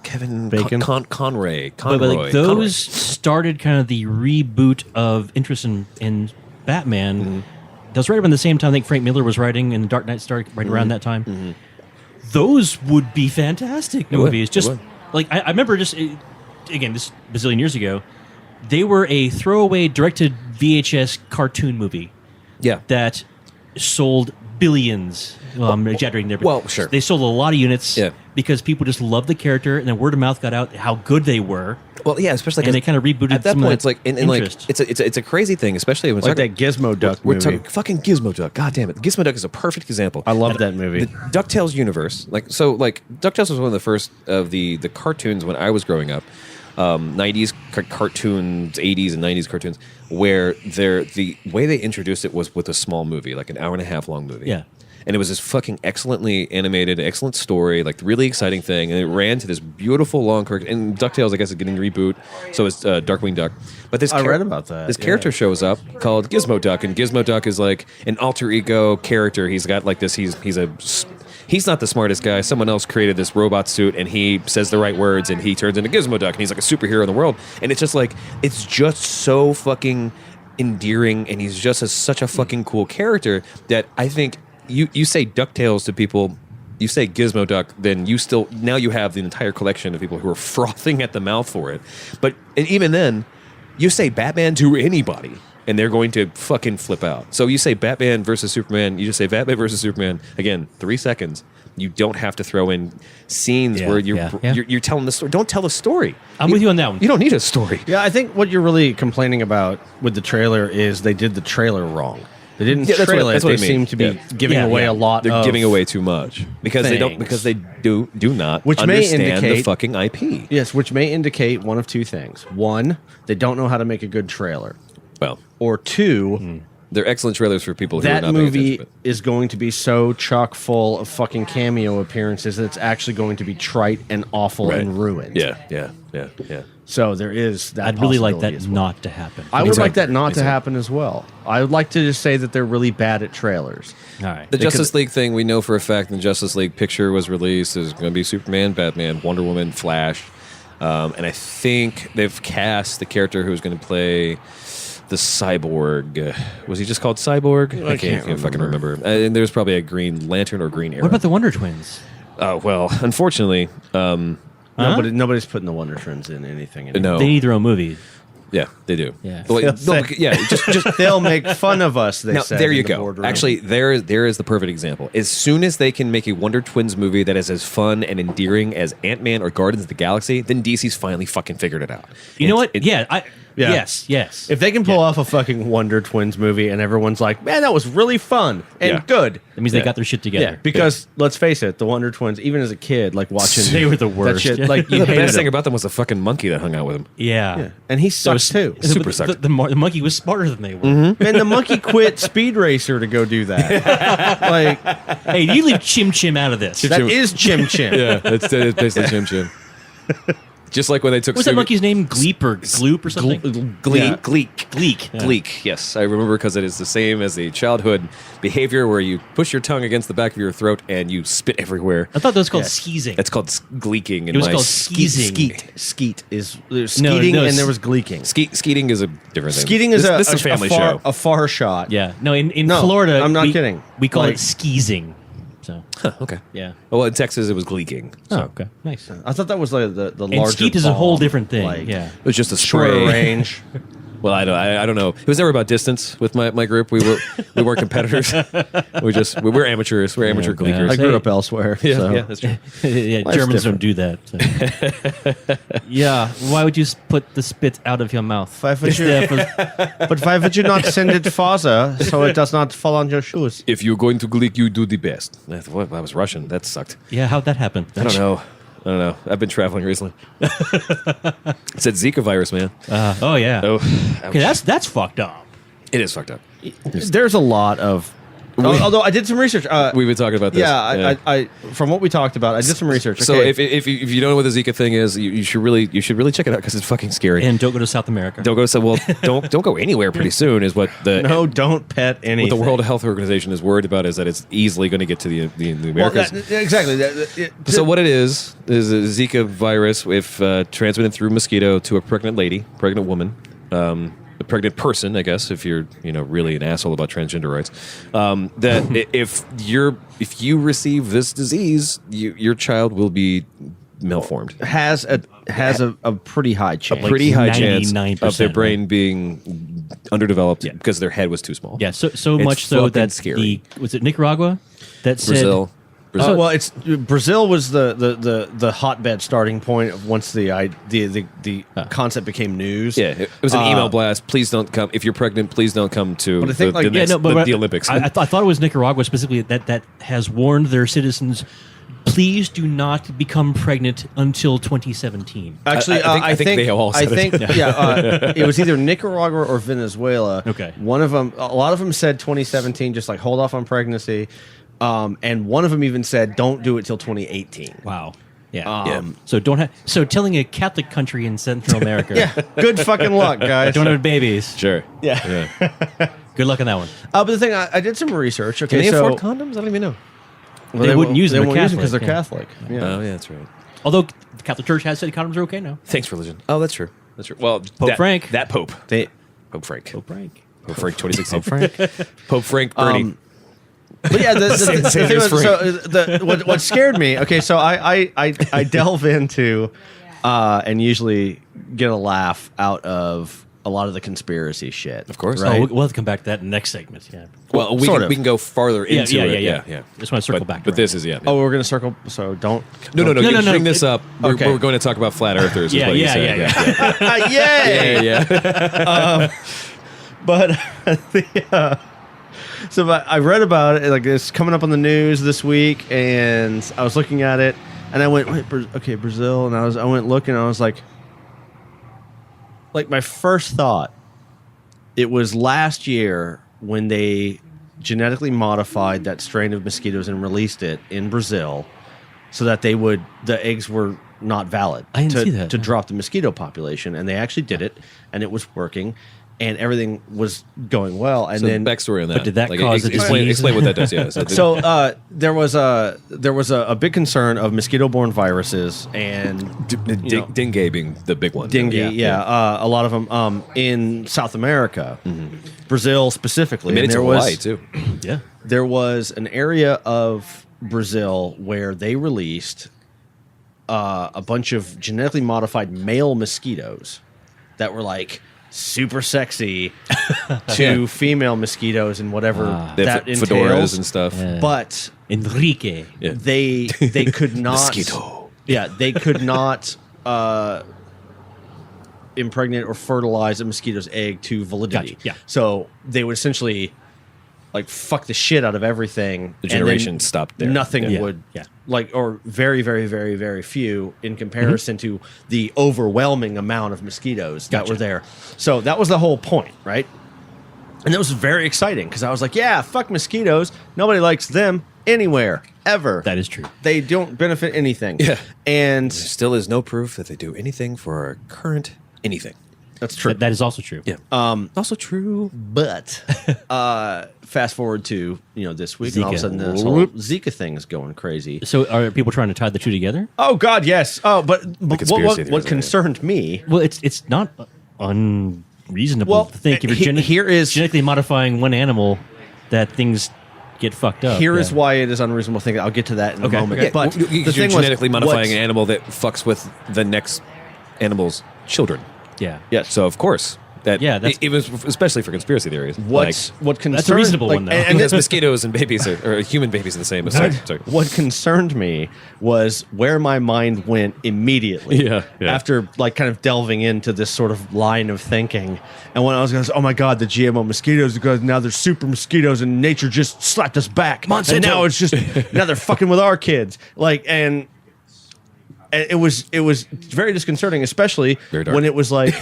Kevin Bacon? Conroy. But like those started kind of the reboot of interest in Batman. Mm-hmm. That was right around the same time I think Frank Miller was writing, and The Dark Knight started right around that time. Mm-hmm. Those would be fantastic would. movies. It Just would. like I remember, again, this bazillion years ago, they were a throwaway directed VHS cartoon movie Yeah. that sold billions. Well, I'm exaggerating there, but Well, sure. they sold a lot of units Yeah. because people just loved the character, and then word of mouth got out how good they were. Well, yeah, especially And 'cause they kind of rebooted at that some point. of It's like, and like, interest. it's a crazy thing, especially when like that Gizmo Duck We're movie. talking fucking Gizmo Duck. God damn it, Gizmo Duck is a perfect example. I love that movie. The DuckTales universe, like DuckTales was one of the first of the cartoons when I was growing up. 90s cartoons, 80s and 90s cartoons, where the way they introduced it was with a small movie, like an hour and a half long movie. Yeah. And it was this fucking excellently animated, excellent story, like really exciting thing. And it ran to this beautiful long character. And DuckTales, I guess, is getting a reboot. So is Darkwing Duck. But this I read about that, This yeah. character shows up called Gizmo Duck, and Gizmo Duck is like an alter ego character. He's got like this. He's not the smartest guy. Someone else created this robot suit, and he says the right words, and he turns into Gizmo Duck, and he's like a superhero in the world. And it's just like it's just so fucking endearing, and he's just such a fucking cool character that I think you say DuckTales to people. You say Gizmo Duck, then now you have the entire collection of people who are frothing at the mouth for it. But and even then, you say Batman to anybody, and they're going to fucking flip out. So you say Batman versus Superman, you just say Batman versus Superman, again, 3 seconds. You don't have to throw in scenes Yeah, where yeah. you're telling the story. Don't tell the story. I'm with you on that one. You don't need a story. Yeah, I think what you're really complaining about with the trailer is they did the trailer wrong. They didn't Yeah, that's trail what- it. that's what They I mean. seem to be Yeah. giving Yeah, away yeah. a lot. They're of, giving away too much because they things. do not Which may understand the indicate- fucking IP. Yes, which may indicate one of two things: one, they don't know how to make a good trailer, Well, or two, they're excellent trailers for people who are that not paying movie attention. is going to be so chock full of fucking cameo appearances that it's actually going to be trite and awful Right. and ruined. Yeah. So there is that. I'd really like possibility that as well. not to happen. I would Exactly. like that not to Exactly. happen as well. I would like to just say that they're really bad at trailers. All right. The Justice League thing, we know for a fact the Justice League picture was released. There's going to be Superman, Batman, Wonder Woman, Flash. And I think they've cast the character who's going to play the Cyborg. Was he just called Cyborg? I can't fucking remember. And there's probably a Green Lantern or Green Arrow. What about the Wonder Twins? Well, unfortunately, Nobody's putting the Wonder Twins in anything. Anymore. no. They need their own movie. Yeah, they do. Yeah. Well, They'll they'll- say- yeah, just They'll make fun of us. They now, said there in you the go. boardroom. Actually, there is the perfect example. As soon as they can make a Wonder Twins movie that is as fun and endearing as Ant-Man or Guardians of the Galaxy, then DC's finally fucking figured it out. You know what? It- Yeah. Yes. if they can pull off a fucking Wonder Twins movie and everyone's like, man, that was really fun and Yeah. good. That means they got their shit together. Yeah, because let's face it, the Wonder Twins, even as a kid, like watching, They were the that worst. shit, like you The hated best thing them. about them was the fucking monkey that hung out with him. Yeah. Yeah. And he sucks too. Super sucked. The monkey was smarter than they were. Man, the monkey quit Speed Racer to go do that. Like Hey, you leave Chim Chim out of this. that is Chim Chim. Yeah, it's basically Chim Chim. Just like when they took What's that monkey's name? Gleep or Gloop or something? Gleek. Gleek. Yeah. Gleek, yes. I remember because it is the same as the childhood behavior where you push your tongue against the back of your throat and you spit everywhere. I thought that was called Yeah. skeezing. It's called gleeking. It was called skeezing. Skeet is there's No, skeeting no, and there was gleeking. Skeeting is a different thing. Skeeting is this is a family show. a far shot. Yeah. No, in No, Florida, I'm not we- kidding. We call Like- it skeezing. So Okay. yeah. Well, in Texas, it was gleeking. So Oh, okay. Nice. I thought that was like the And larger. skeet is a whole palm, different thing. like, Yeah. it was just a shorter spray. range. Well, I don't know. It was never about distance with my group. We weren't competitors. We're amateurs. We're amateur Yeah. gleekers. I grew up elsewhere. Yeah, so. yeah, that's true. Yeah, Life's Germans different. don't do that. so. Yeah. Why would you put the spit out of your mouth? Why would you, but why would you not send it farther so it does not fall on your shoes? If you're going to gleek, you do the best. What? I was Russian. That sucked. Yeah. How'd that happen? I don't know. I've been traveling recently. It said Zika virus, man. Oh yeah. Oh, Okay, that's fucked up. it is fucked up. There's a lot of. Although I did some research. We've been talking about this. Yeah, I from what we talked about, I did some research. So Okay. if you don't know what the Zika thing is, you should really check it out because it's fucking scary. And don't go to South America. don't go so well. Don't go anywhere. Pretty soon is what the no, don't pet what anything. the World Health Organization is worried about is that it's easily going to get to the Well, Americas. exactly. So what it is a Zika virus if transmitted through mosquito to a pregnant woman, a pregnant person, I guess, if you're really an asshole about transgender rights. That if you receive this disease, your child will be malformed. has a pretty high chance. Pretty high chance 99%, of their right? brain being underdeveloped because their head was too small. Yeah. So It's much so fucking that scary. was it Nicaragua that said Brazil. Well, it's Brazil was the hotbed starting point of once the concept became news. Yeah, it was an email blast. Please don't come. If you're pregnant, please don't come to But I think, like, the Olympics. I thought it was Nicaragua specifically that has warned their citizens. Please do not become pregnant until 2017. Actually, I think they all said it was either Nicaragua or Venezuela. Okay. One of them, a lot of them said 2017, just like hold off on pregnancy. And one of them even said, don't do it till 2018. Wow. Yeah. Yeah. So don't have. So telling a Catholic country in Central America, Yeah, good fucking luck, guys. don't have babies. Sure. Yeah. Good luck on that one. But the thing, I did some research. Okay, Can they so afford condoms? I don't even know. well, They wouldn't use them, They they're won't use them because they're Catholic, Catholic. Yeah. Oh, yeah, that's right. Although the Catholic Church has said condoms are okay now. Thanks, religion. Oh, that's true. That's true. Well, Pope Frank. That Pope. They, Pope Frank. Pope Frank. Pope Frank 2016. Pope Frank Bernie. but yeah, the thing Sanders was, so what scared me. Okay, so I delve into and usually get a laugh out of a lot of the conspiracy shit. Of course. right? Oh, we'll have to come back to that in the next segment. Yeah. Well, we sort can, of. we can go farther into it. Yeah. Just want to circle But, back. but to this is yeah. Oh, we're gonna circle. So don't. No. No. Bring this up. Okay. We're going to talk about flat earthers. is Yeah, what he yeah, said. yeah. Yay! yeah. But but I read about it, like it's coming up on the news this week, and I was looking at it, and I went, wait, okay, Brazil, and I went looking, and I was like my first thought, it was last year when they genetically modified that strain of mosquitoes and released it in Brazil, so that the eggs were not valid I didn't see that. to drop the mosquito population, and they actually did it, and it was working. And everything was going well, and So then backstory on that. But did that cause a explain, disease? explain what that does? Yeah. so there was a big concern of mosquito-borne viruses and dengue being the big one. dengue. Yeah, a lot of them in South America, Brazil specifically. I mean, And it's there Hawaii was too. Yeah. there was an area of Brazil where they released a bunch of genetically modified male mosquitoes that were like super sexy to female mosquitoes and whatever They that have fedoras entails. and stuff. Yeah. But Enrique. Yeah. they could not Mosquito. Yeah, they could not impregnate or fertilize a mosquito's egg to validity. Gotcha, yeah. So they would essentially like fuck the shit out of everything. The and then generation stopped there. Nothing Yeah. would Yeah. like, or very, very, very, very few in comparison to the overwhelming amount of mosquitoes that Gotcha. were there. So that was the whole point, right? And that was very exciting because I was like, yeah, fuck mosquitoes. Nobody likes them anywhere, ever. That is true. They don't benefit anything. Yeah. And Still is no proof that they do anything for our current anything. that's true. That is also true. Yeah. Also true. But fast forward to this week, and all of a Zika. sudden this whole Zika thing is going crazy. So are people trying to tie the two together? Oh God, yes. Oh, but conspiracy what theories, yeah. concerned me? Well, it's not unreasonable Well, to think if you're here is- genetically modifying one animal that things get fucked up. Here is yeah. why it is unreasonable to think. I'll get to that in Okay, a moment. okay. But You're the thing genetically was, modifying what's- an animal that fucks with the next animal's children. Yeah. Yes. So of course that Yeah, that's- it was especially for conspiracy theories. What concerned That's a reasonable one, though. And because mosquitoes and babies or human babies are the same. Sorry. What concerned me was where my mind went immediately. Yeah, yeah. After like kind of delving into this sort of line of thinking, and when I was going, oh my god, the GMO mosquitoes, because now they're super mosquitoes, and nature just slapped us back. Monsanto. And now it's just now they're fucking with our kids. Like and it was very disconcerting, especially Very dark. when it was like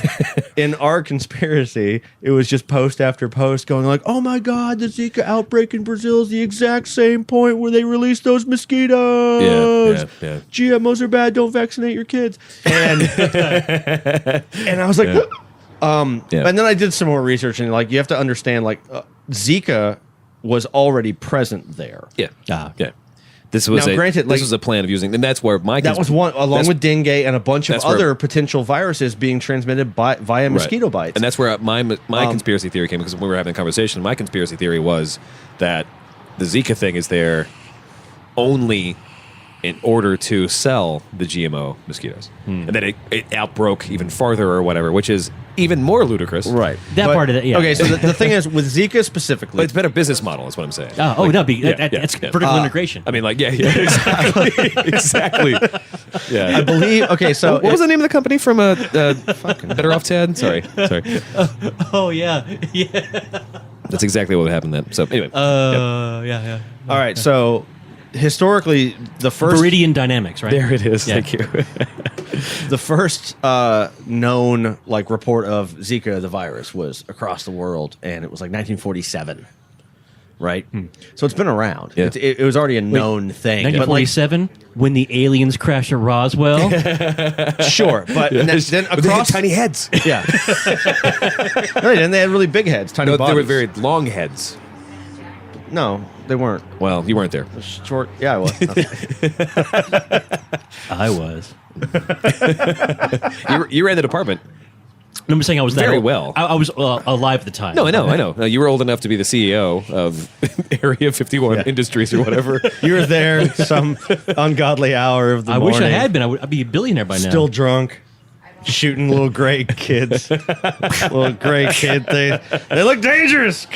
in our conspiracy, it was just post after post going like, "Oh my god, the Zika outbreak in Brazil is the exact same point where they released those mosquitoes. Yeah. GMOs are bad. Don't vaccinate your kids." And and I was like, Yeah. and then I did some more research, and like you have to understand, like Zika was already present there. Yeah. Ah. Yeah. This was Now, granted, like- this was a plan of using, and that's where my That was one, along that's- with dengue and a bunch of that's where- other potential viruses being transmitted via Right. mosquito bites. And that's where my conspiracy theory came, because when we were having a conversation, my conspiracy theory was that the Zika thing is there only in order to sell the GMO mosquitoes, and that it outbroke even farther or whatever, which is even more ludicrous. right. That part of it, yeah. Okay, so the thing is, with Zika specifically, But it's a better business model, is what I'm saying. Oh, no, that's yeah. vertical integration. I mean, like, yeah, exactly, exactly. I Yeah. believe. Okay, so What was the name of the company from Better Off Ted? Sorry. oh, yeah. Yeah. That's exactly what happened then. So anyway, Yeah. all right, so historically, the first Viridian Dynamics, right? there it is. Yeah. Thank you. the first known like report of Zika the virus was across the world, and it was like 1947. Right, so it's been around. Yeah. It was already a known thing. But like, 1947, when the aliens crashed at Roswell. sure, but then But they had across tiny heads. yeah, no, they didn't. They had really big heads, tiny No, bodies. they were very long heads. No, they weren't. Well, you weren't there. Short. Yeah, I was. I was. You ran the department. No, I'm saying I was that Very old. well. I was alive at the time. No, I know. No, you were old enough to be the CEO of Area 51 Industries or whatever. You were there some ungodly hour of the I morning. wish I had been. I'd be a billionaire by now. Still drunk, shooting little gray kids. Little gray kid. They look dangerous.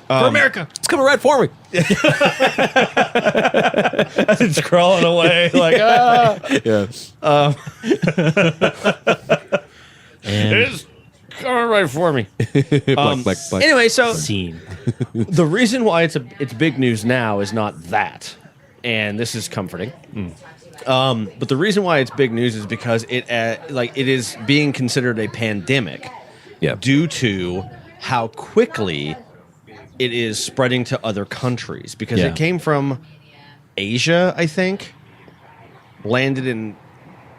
for America. It's coming right for me. It's crawling away like ah. Yeah. And It's coming right for me. Black. Anyway, so scene. the reason why it's big news now is not that, and this is comforting. But the reason why it's big news is because it is being considered a pandemic Yeah. due to how quickly it is spreading to other countries, because Yeah. it came from Asia, I think, landed in.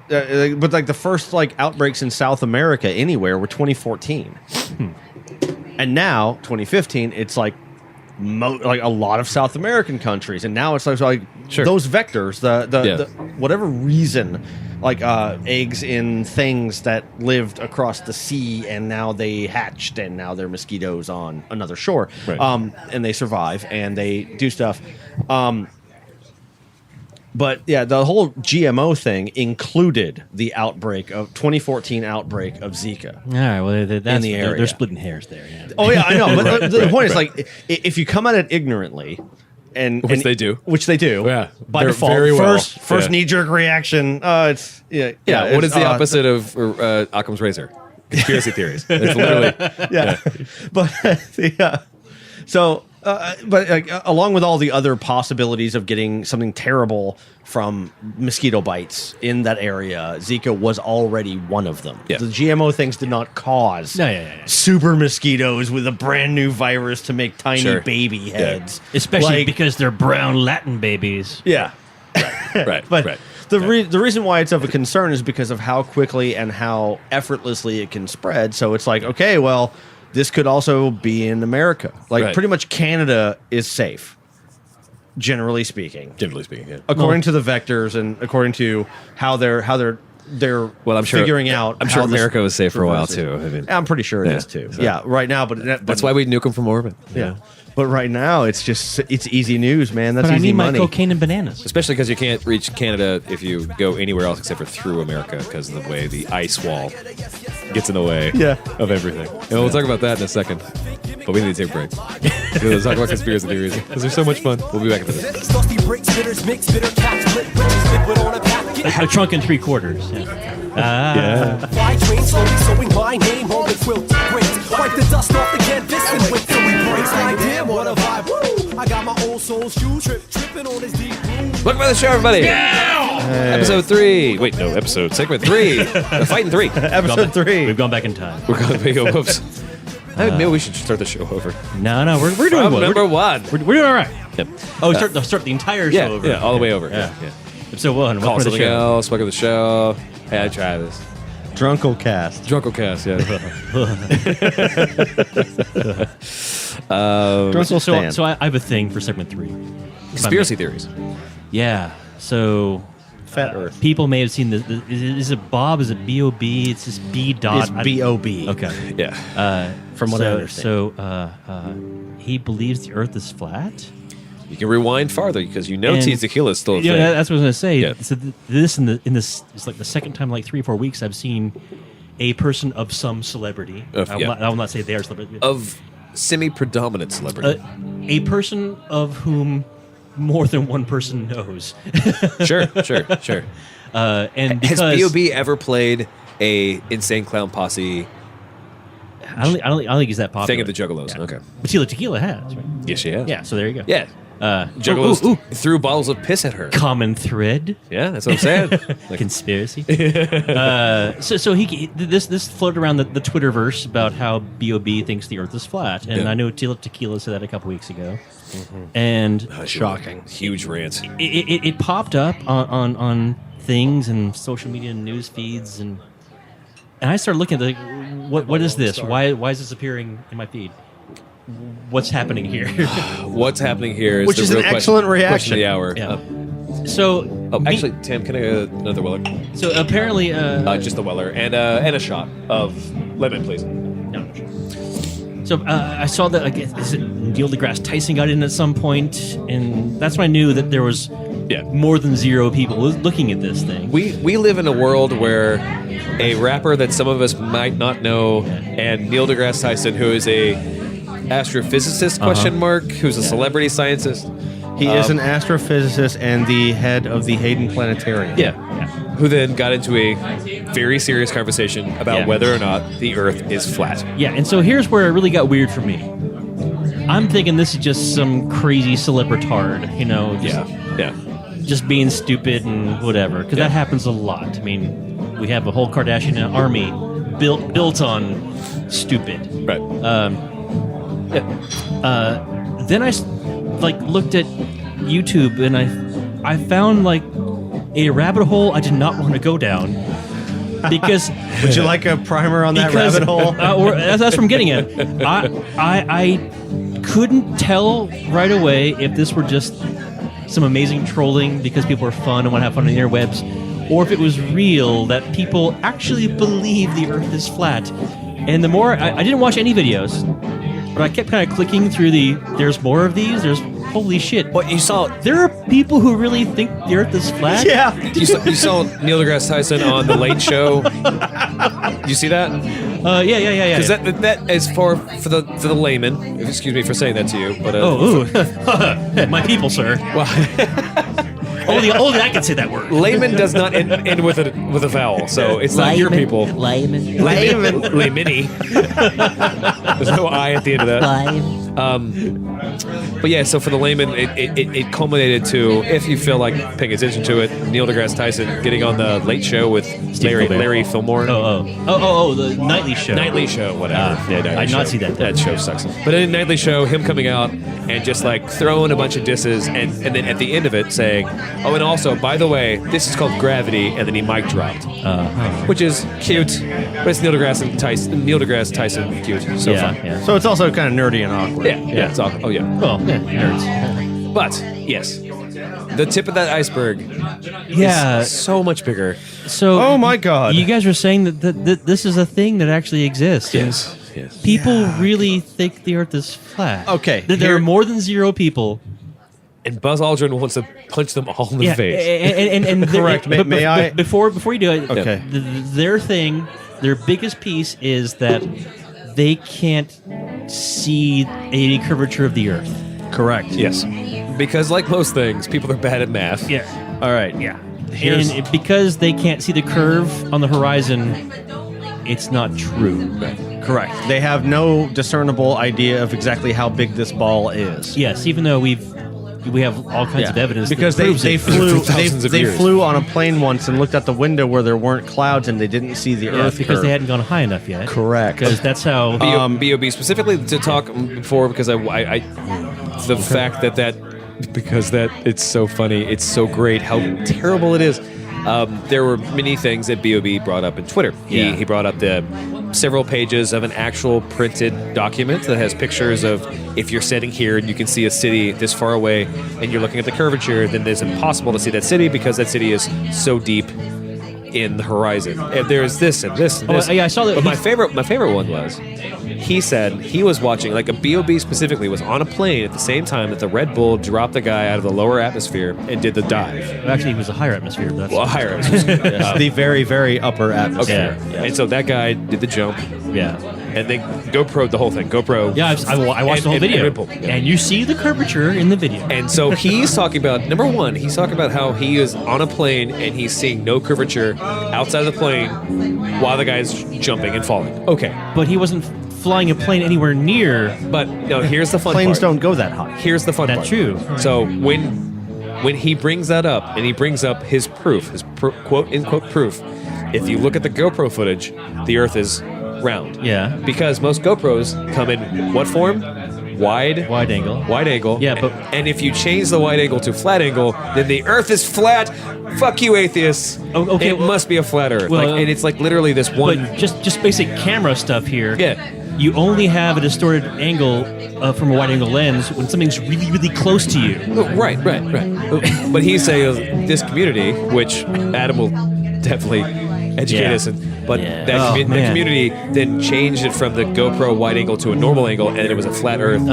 But like the first like outbreaks in South America anywhere were 2014, and now 2015 it's like like a lot of South American countries, and now it's like Sure. those vectors, Yeah. the whatever reason, like eggs in things that lived across the sea, and now they hatched, and now they're mosquitoes on another shore, Right. and they survive and they do stuff. But yeah, the whole GMO thing included the outbreak of 2014 outbreak of Zika. All right. Well, that's, the they're area. splitting hairs there. Yeah. Oh yeah, I know. But the point is, right. like, if you come at it ignorantly, Which they do. which they do, Yeah, by they're default, very well. first Yeah. knee jerk reaction. It's Yeah. yeah. What it's, is the opposite of Occam's razor? Conspiracy theories. It's literally. Yeah, but but like, along with all the other possibilities of getting something terrible from mosquito bites in that area, Zika was already one of them. Yeah. The GMO things did not cause Yeah. super mosquitoes with a brand new virus to make tiny Sure. baby heads. Especially Like- because they're brown Latin babies. Yeah. Right. But right. the reason why it's of a concern is because of how quickly and how effortlessly it can spread. So it's like, okay, well, this could also be in America. Like Right. pretty much Canada is safe, generally speaking. Generally speaking, yeah. According to the vectors and according to how they're Well, I'm sure figuring out. I'm sure how this America was safe for a while progresses. too. I mean, I'm pretty sure it Yeah. is too. So- Yeah, right now, but that's why we nuke them from orbit. Yeah, but right now it's easy news, man. That's But I easy need my money. cocaine and bananas. Especially because you can't reach Canada if you go anywhere else except for through America because of the way the ice wall gets in the way Yeah. of everything. And we'll talk about that in a second. But we need to take a break. We'll talk about conspiracy theories because they're so much fun. We'll be back in a minute. Dusty bricks, bitters, mix, bitter caps, split, liquid on a pack. A trunk and 3/4. Yeah. Fly train slowly sewing my name on the quilt. Great. Wipe the dust off the canvas and wait till we breaks. Like damn, what a vibe. Woo! I got my old soul shoe tripping on his deep groove. Welcome to the show, everybody. Episode 3. Wait, no, segment 3. The Fighting 3. Episode 3. We've gone back in time. We're going to go, whoops. Maybe we should start the show over. No, we're doing From well. number 1. We're doing all right. Yep. Oh, start the entire show Yeah, over. yeah, all the way over. Yeah. Yeah. Episode 1. Call Welcome to the something show. else. Welcome to the show. Hey, I try this. Drunklecast. Drunklecast, yeah. Drunkle So I have a thing for segment 3. Conspiracy theories. Yeah. So Fat Earth. people may have seen this. Is it Bob? Is it B-O-B? It's just B dot. It's B.O.B. Okay. Yeah. From what I understand. So he believes the Earth is flat. You can rewind farther because you know And- T tequila is still a Yeah, thing. that's what I was gonna say. Yeah. So this it's like the second time in like 3 or 4 weeks I've seen a person of some celebrity. Of- yeah. I will not say they are celebrity. Of semi-predominant celebrity. A person of whom more than one person knows. Sure. And because Has B.O.B. ever played a Insane Clown Posse I don't think he's that popular. thing of the Juggalos? Yeah. Okay. But Tequila has, right? Yes, she has. Yeah, so there you go. Yeah. Juggalos threw bottles of piss at her. Common thread. Yeah, that's what I'm saying. Like, Conspiracy. So this floated around the Twitterverse about how B.O.B. thinks the Earth is flat, and Yeah. I know Tequila said that a couple weeks ago, and Shocking. Huge rant. it popped up on things and social media and news feeds, and I started looking at what is this? Why is this appearing in my feed? What's happening here? What's happening here is Which the is an real excellent question of reaction. the hour. Yeah. So Actually, Tim, can I get another Weller? so apparently Just the Weller and a shot of lemon, please. No. So I saw that is it Neil deGrasse Tyson got in at some point, and that's when I knew that there was Yeah. more than 0 people looking at this thing. We live in a world where a rapper that some of us might not know, and Neil deGrasse Tyson, who is a astrophysicist question mark, who's a celebrity scientist. He is an astrophysicist and the head of the Hayden Planetarium. Yeah. Who then got into a very serious conversation about Yeah. whether or not the Earth is flat. Yeah, and so here's where it really got weird for me. I'm thinking this is just some crazy celeb retard, Yeah. just being stupid and whatever, because Yeah. that happens a lot. I mean, we have a whole Kardashian army built on stupid. Right. Then I looked at YouTube and I found like a rabbit hole I did not want to go down because Would you like a primer on that because, rabbit hole? that's what I'm getting at. I couldn't tell right away if this were just some amazing trolling because people are fun and want to have fun on the interwebs, or if it was real that people actually believe the Earth is flat. And the more I didn't watch any videos, but I kept kind of clicking through there's more of these. There's holy shit. What you saw? There are people who really think the Earth is flat. Yeah. You saw Neil deGrasse Tyson on the Late Show. You see that? Yeah. Because that is for the layman. Excuse me for saying that to you, but My people, sir. Only I can say that word. layman does not end with a vowel, so it's not your people. Layman. Laymany. There's no I at the end of that. But yeah, so for the layman, it culminated to, if you feel like paying attention to it, Neil deGrasse Tyson getting on the Late Show with Larry Fillmore. Oh, the nightly show. Nightly Show, whatever. I did not see that. That show sucks. But in Nightly Show, him coming out and just like throwing a bunch of disses, and then at the end of it saying, "Oh, and also, by the way, this is called Gravity," and then he mic dropped, which is cute. But it's Neil deGrasse Tyson cute. So fun. Yeah. So it's also kind of nerdy and awkward. Yeah. It's all. Oh yeah. Well, nerds. But yes, the tip of that iceberg Yeah. is so much bigger. So, Oh my God. You guys were saying that this is a thing that actually exists. Yes. People really think the Earth is flat. Okay, That there here- are more than 0 people. And Buzz Aldrin wants to punch them all in the face. And Correct. May I- Before you do it, Okay. their thing, their biggest piece is that they can't see any curvature of the Earth. Correct. Yes. Because like most things, people are bad at math. Yeah. All right. Yeah. Here's- And because they can't see the curve on the horizon, it's not true. Correct. They have no discernible idea of exactly how big this ball is. Yes, even though we have all kinds of evidence because that proves they it. flew For thousands of they years. flew on a plane once and looked out the window where there weren't clouds and they didn't see the Yeah, Earth because curve. they hadn't gone high enough yet. Correct. Because that's how. BOB specifically to talk before because I the fact that because that it's so funny, it's so great how terrible it is. There were many things that BOB brought up in Twitter. Yeah. He brought up the several pages of an actual printed document that has pictures of if you're sitting here and you can see a city this far away and you're looking at the curvature, then it's impossible to see that city because that city is so deep in the horizon. And there's this and this and Oh, this. yeah, I saw that. But my favorite one was he said he was watching, like a BOB specifically was on a plane at the same time that the Red Bull dropped the guy out of the lower atmosphere and did the dive. Actually, it was a higher atmosphere. But that's, Well, higher atmosphere. It's the very, very upper atmosphere. Okay. And so that guy did the jump yeah. and then GoPro'd the whole thing. GoPro. Yeah, I watched the whole and video. Red Bull. Yeah. And you see the curvature in the video. And so he's talking about, number one, he's talking about how he is on a plane and he's seeing no curvature outside of the plane while the guy's jumping and falling. Okay. But he wasn't flying a plane anywhere near. But no, here's the fun Planes part. don't go that high. Here's the fun That's part. true. So when he brings that up and he brings up his proof, his quote unquote proof, if you look at the GoPro footage, the Earth is round. Yeah. Because most GoPros come in what form? Wide Wide angle. Yeah, but- and if you change the wide angle to flat angle, then the Earth is flat. Fuck you, atheists. Oh, okay, it well- must be a flat Earth. well, and it's like literally this one. But just basic camera stuff here. Yeah. You only have a distorted angle from a wide angle lens when something's really, really close to you. Right. But he's saying this community, which Adam will definitely educate Yeah. us in, but Yeah. that, Oh, that man. community then changed it from the GoPro wide angle to a normal angle, and it was a flat Earth, and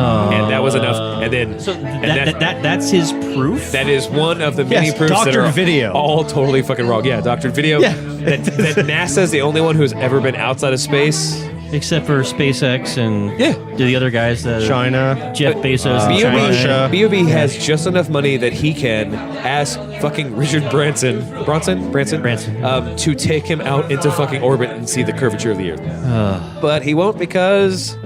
that was enough. And then So and that's his proof. that is one of the many Yes, proofs that doctored are video. all totally fucking wrong. Yeah, doctored video. Yeah. That NASA's the only one who's ever been outside of space. Except for SpaceX and Yeah. the other guys, China. Jeff Bezos and BOB, China. Russia. BOB has just enough money that he can ask fucking Richard Branson, to take him out into fucking orbit and see the curvature of the Earth. But he won't because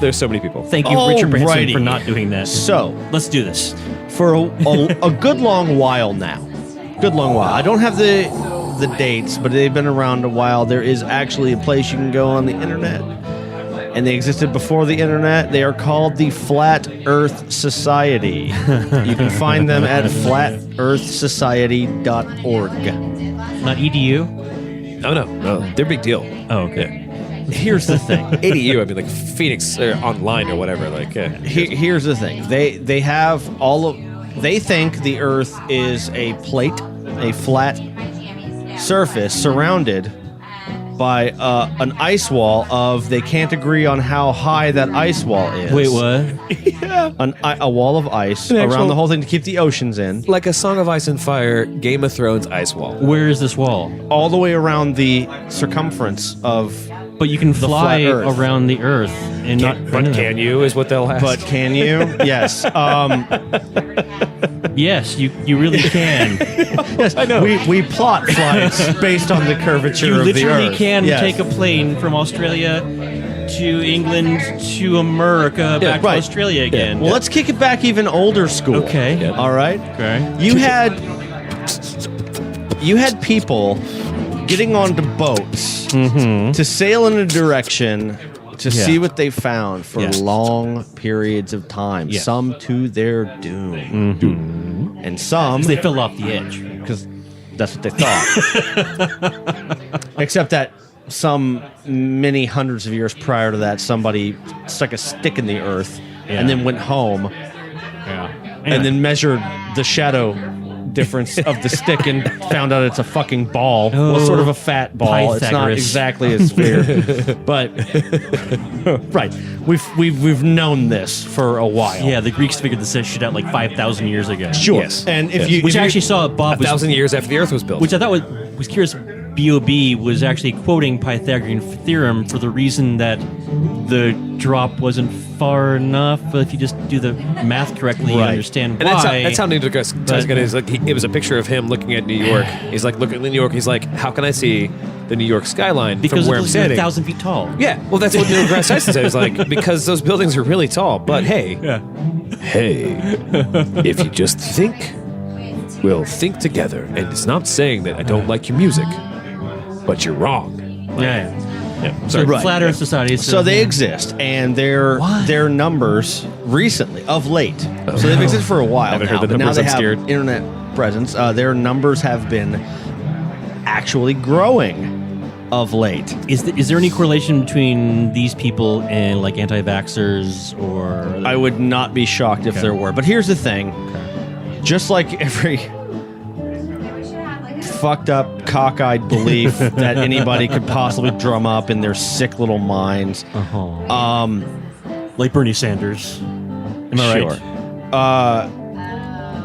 there's so many people. Thank you, Richard Branson, Alrighty. for not doing that. So, Let's do this. for a good long while now, I don't have the dates, but they've been around a while. There is actually a place you can go on the internet, and they existed before the internet. They are called the Flat Earth Society. You can find them at flatearthsociety.org. Not EDU? No, they're a big deal. Oh, okay. Here's the thing. ADU, I mean, like Phoenix Online or whatever. Like, Here's the thing. They have all of. They think the Earth is a plate, a flat surface surrounded by an ice wall of. They can't agree on how high that ice wall is. Wait, what? A wall of ice around the whole thing to keep the oceans in, like a Song of Ice and Fire, Game of Thrones ice wall. Where is this wall? all the way around the circumference of. But you can fly flat Earth. around the Earth and not. But can you, is what they'll ask. But can you? Yes. Yes, you really can. Yes. I know. We plot flights based on the curvature You of the literally Earth. can Yes. take a plane from Australia to England to America back to right. Australia again. Well, let's kick it back even older school. Okay. Yeah. All right. Okay. You had people getting onto boats to sail in a direction to Yeah. see what they found for Yeah. long periods of time. Yeah. Some to their doom, and some They fell off the edge. because that's what they thought. Except that some many hundreds of years prior to that, somebody stuck a stick in the earth Yeah. and then went home Yeah. and then measured the shadow difference of the stick and found out it's a fucking ball. Well, sort of a fat ball. It's not Pythagoras. exactly a sphere, but right. We've known this for a while. Yeah, the Greeks figured this shit out like 5,000 years ago. Sure. Yes. And if Yes. you Which if I you- actually saw Bob was 1,000 years after the Earth was built. which I thought was curious. B.O.B. was actually quoting Pythagorean theorem for the reason that the drop wasn't far enough. But if you just do the math correctly, you Right. understand And why. that's how Neil deGrasse Tyson is. Like, it was a picture of him looking at New York. He's like looking at New York. He's like, how can I see the New York skyline because from where I'm it's standing? 1,000 feet tall. Yeah, well, that's what Neil deGrasse Tyson said. He's like, because those buildings are really tall. But hey, if you just think, we'll think together. And it's not saying that I don't like your music, but you're wrong. Yeah. Yeah, So sorry. Right. flat Earth society. So they exist, and their numbers recently, of late. So they've existed for a while Haven't now, heard the but now numbers, they I'm have scared. internet presence. Their numbers have been actually growing of late. Is there any correlation between these people and like anti-vaxxers or? I would not be shocked if there were. But here's the thing: just like every fucked up, cockeyed belief that anybody could possibly drum up in their sick little minds, like Bernie Sanders. Am I sure. right?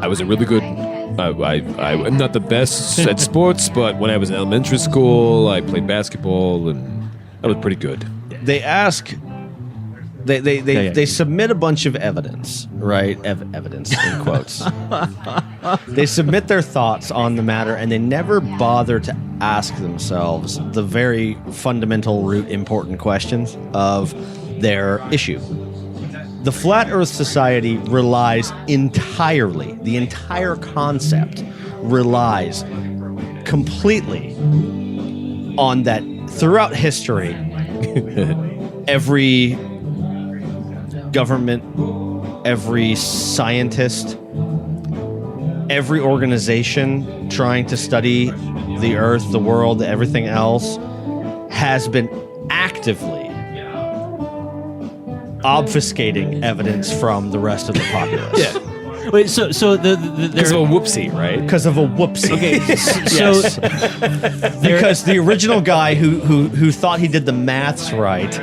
I was a really good. I'm not the best at sports, but when I was in elementary school, I played basketball, and I was pretty good. They ask. They yeah. submit a bunch of evidence, right? Evidence in quotes. They submit their thoughts on the matter, and they never bother to ask themselves the very fundamental, root, important questions of their issue. The Flat Earth Society relies entirely, the entire concept relies completely on that throughout history, every government, every scientist, every organization trying to study the Earth, the world, everything else has been actively obfuscating evidence from the rest of the populace. Yeah, Wait, so because there's of a whoopsie, right? Because of a whoopsie. okay. Yes. Because the original guy who thought he did the maths right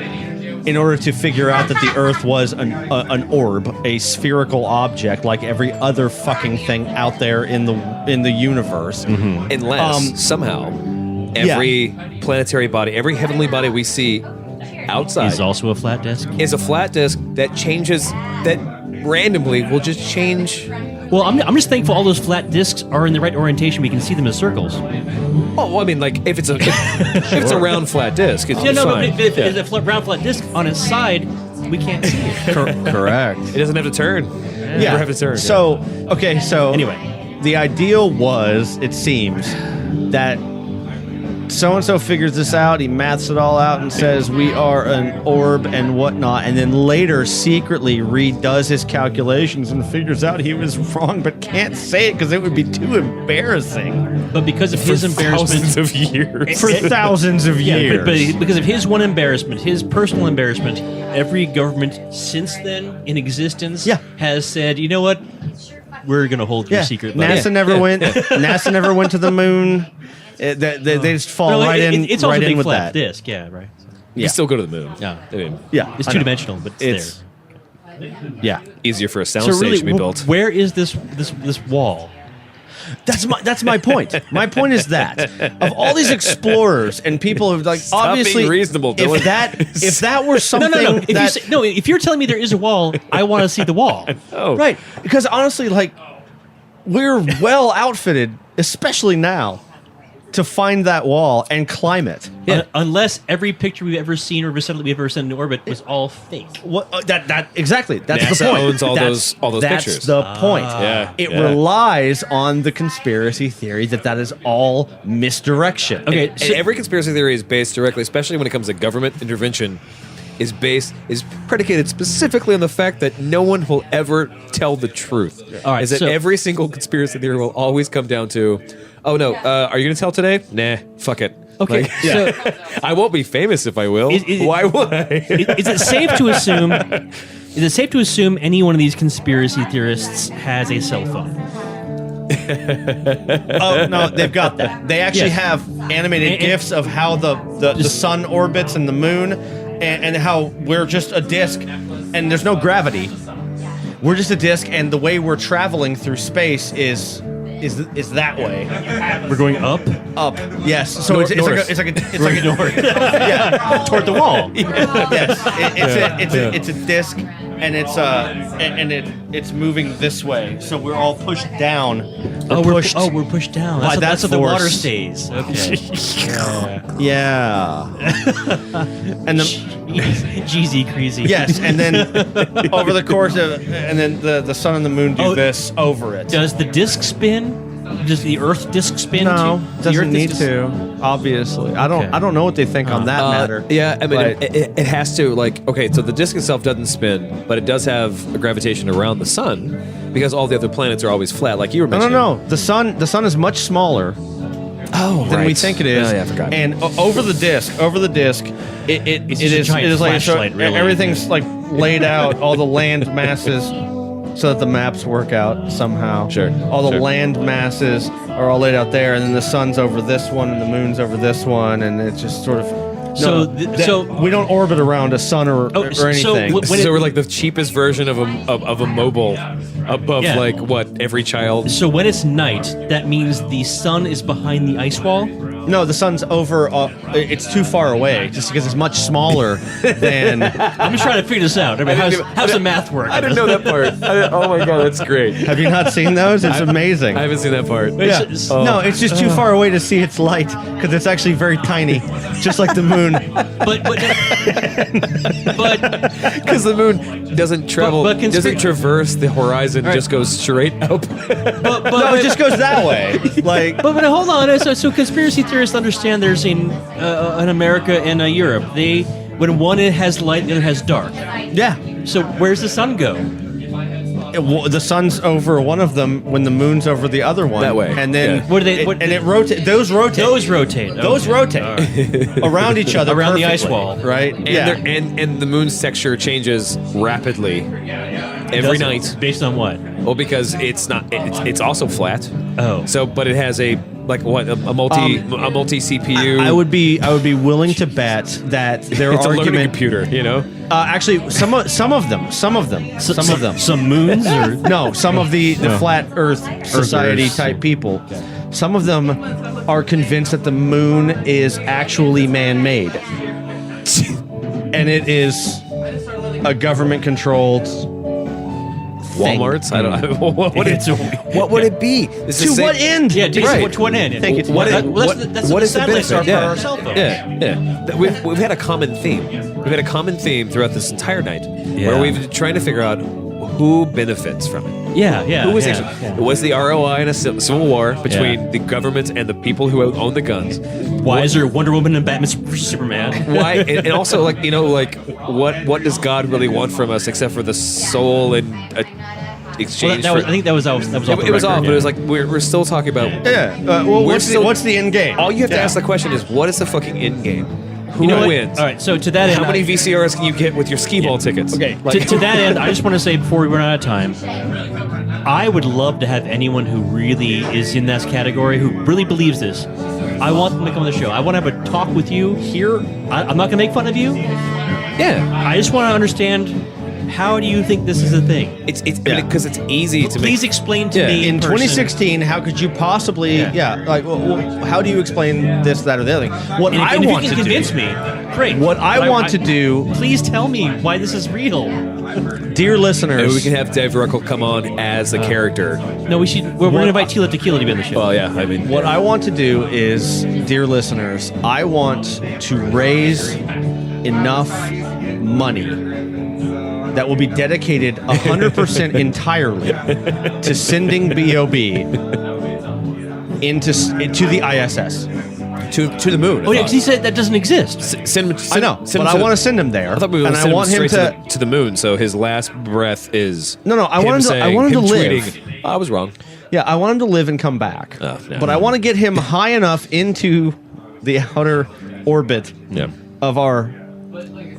in order to figure out that the Earth was an orb, a spherical object like every other fucking thing out there in the universe. Unless somehow every planetary body, every heavenly body we see outside is also a flat disk. is a flat disk that changes, that randomly will just change. Well, I'm just thankful all those flat disks are in the right orientation. We can see them as circles. Oh, well, I mean, like if it's a if it's a round flat disk, it's Yeah, no, but fine. if it's a round flat disk on its side, we can't see it. Correct. It doesn't have to turn. Never have to turn. So okay, so Anyway. the ideal was, it seems, that so and so figures this out. He maths it all out and says we are an orb and whatnot, and then later secretly redoes his calculations and figures out he was wrong, but can't say it because it would be too embarrassing But because of his thousands embarrassment, of years. for thousands of yeah, years. but because of his one embarrassment, his personal embarrassment, every government since then in existence Yeah. has said, you know what, we're going to hold your yeah, secret. buddy." NASA never went. NASA never went to the moon. They just fall No, right in. It's also right a in big with flat that. disc, yeah, right. You still go to the moon. Yeah. I mean, Yeah, It's I two know. dimensional, but it's, It's there. yeah. easier for a So soundstage really, to be built. where is this wall? That's my point. My point is that of all these explorers and people who've like Stop obviously being reasonable, Dylan. if that were something No. If that, if you're telling me there is a wall, I want to see the wall. Oh, right, because honestly, like, we're well outfitted, especially now, to find that wall and climb it. Unless every picture we've ever seen or ever satellite we've ever sent into orbit was all fake. What that exactly? That's NASA the point. owns all That's- those That's pictures. the point. Yeah, It yeah. relies on the conspiracy theory that is all misdirection. Okay, And every conspiracy theory is based directly, especially when it comes to government intervention, is predicated specifically on the fact that no one will ever tell the truth. All right, is that so- every single conspiracy theory will always come down to, oh no, are you going to tell today? Nah, fuck it. Okay, Like, so I won't be famous if I will. Is- Why would I? is it safe to assume Is it safe to assume any one of these conspiracy theorists has a cell phone? Oh no, they've got that. They actually Yes. have animated And- GIFs of how the sun orbits and the moon, and how we're just a disk, and there's no gravity. We're just a disk, and the way we're traveling through space is that way, We're going up? up. Yes. So it's like north. it's like a north. Yeah. Toward the wall. Yes. It's a disc, and it's moving this way. So we're all pushed down. We're pushed down. By That's that how the water force. stays. Okay. Yeah. And the Jeezy crazy. yes, and then over the course of, and then the sun and the moon do Oh, this over it. Does the disc spin? Does the Earth disc spin? No, too? The doesn't Earth need is to. Obviously, I Okay. don't know what they think on that matter. Yeah, I mean, But- it has to, like, okay, so the disk itself doesn't spin, but it does have a gravitation around the sun because all the other planets are always flat, like you were No, mentioning. the sun is much smaller Oh, than we think it is. Oh, yeah, I forgot. And over the disc, it just a giant is like flashlight, really. everything's like laid out, all the land masses, so that the maps work out somehow. Sure, All the sure. land masses are all laid out there, and then the sun's over this one, and the moon's over this one, and it's just sort of. So No, th- that- so- we don't orbit around a sun or Oh, so anything. when so we're like the cheapest version of a mobile above Yeah. like what every child. So when it's night, that means the sun is behind the ice wall. No, the sun's over. It's too far away, just because it's much smaller than. I'm just trying to figure this out. I mean, how's the math work? I didn't know that part. Oh my god, that's great. Have you not seen those? It's amazing. I haven't seen that part. Yeah. It's- No, it's just too far away to see its light because it's actually very tiny, just like the moon. But Because the moon doesn't travel, but doesn't traverse the horizon, Right. just goes straight up. No, it just goes that way. Like, But hold on. So conspiracy theorists understand there's an America and a Europe. When one has light, the other has dark. yeah, So where's the sun go? the sun's over one of them when the moon's over the other one. That way, and then yeah. What do they- It, what- and it rotates. Those rotate. Those rotate. Those Okay. rotate All right. around each other Around the ice perfectly, wall. right? And, yeah. and the moon's texture changes rapidly every Does it? night. Based on what? Well, because it's not. It's also flat. Oh. So, but it has a multi CPU. I would be willing to bet that their It's a learning argument. computer, you know. Actually, some of them. Some of them. Some moons or No, some of the flat Earth society Earthers. type people. Some of them are convinced that the moon is actually man-made, and it is a government-controlled thing. Walmart's. I don't know. What would it be? It's the To same- what end? yeah. To Right. to what end? Thank you. What, That- well, what, that's what the is the satellites benefit? are for our cell phones. Yeah. We've had a common theme. We've had a common theme throughout this entire night, Yeah. where we've been trying to figure out who benefits from it. Yeah. Who was yeah, actually? yeah. Was the ROI in a civil war between Yeah. the government and the people who own the guns? Why is there Wonder Woman and Batman Superman? Why? And also, what does God really want from us except for the soul and exchange? Well, for, I think that was off the it was record, off, but it was like we're still talking about. Yeah. Well, We're still- what's the end game? All you have to Yeah. ask the question is, what is the fucking end game? Who You know what? wins? All right. So to that end, How many VCRs can you get with your skee ball tickets? Okay. to that end, I just want to say before we run out of time, I would love to have anyone who really is in that category, who really believes this. I want them to come on the show. I want to have a talk with you here. I'm not going to make fun of you. Yeah. I just want to understand, how do you think this is a thing? It's Yeah. because it's easy to Please make. explain to Yeah. me In person. 2016, how could you possibly? Yeah. How do you explain this, that, or the other thing? What And, I and if want you to can do. convince me, great. What I want to do, Please tell me why this is real. dear listeners. Maybe we can have Dave Ruckle come on as a character. No, we should. We're going to invite Tila Tequila to be on the show. Well, yeah, I mean, What I want to do is, dear listeners, I want to raise enough money that will be dedicated 100% entirely to sending B.O.B. into the ISS. to the moon. Oh yeah, because he said that doesn't exist. Send, I know, but I want to send him there. I thought we were and send I want him straight to the moon, so his last breath is. No, I him want him to- I saying- want him to live. tweeting, "Oh, I was wrong. Yeah, I want him to live and come back. Oh, no. But I want to get him high enough into the outer orbit Yeah. of our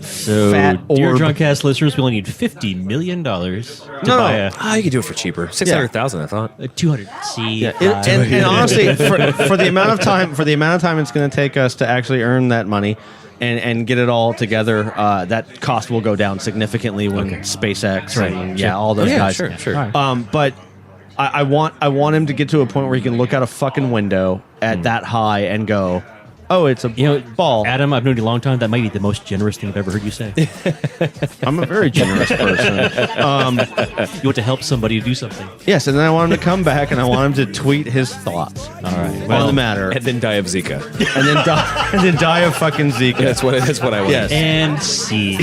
So, fat dear orb. drunk ass listeners, we only need $50 million to buy a You could do it for cheaper. 600,000, I thought. 200C. Yeah, and honestly, for the amount of time it's going to take us to actually earn that money and get it all together, that cost will go down significantly when SpaceX and all those guys. Sure. But I want him to get to a point where he can look out a fucking window at that high and go, "Oh, it's a ball." Adam, I've known you a long time. That might be the most generous thing I've ever heard you say. I'm a very generous person. You want to help somebody do something. Yes, and then I want him to come back and I want him to tweet his thoughts All right. on the matter, And then die of Zika. and then die of fucking Zika. That's what I want. Yes. And see.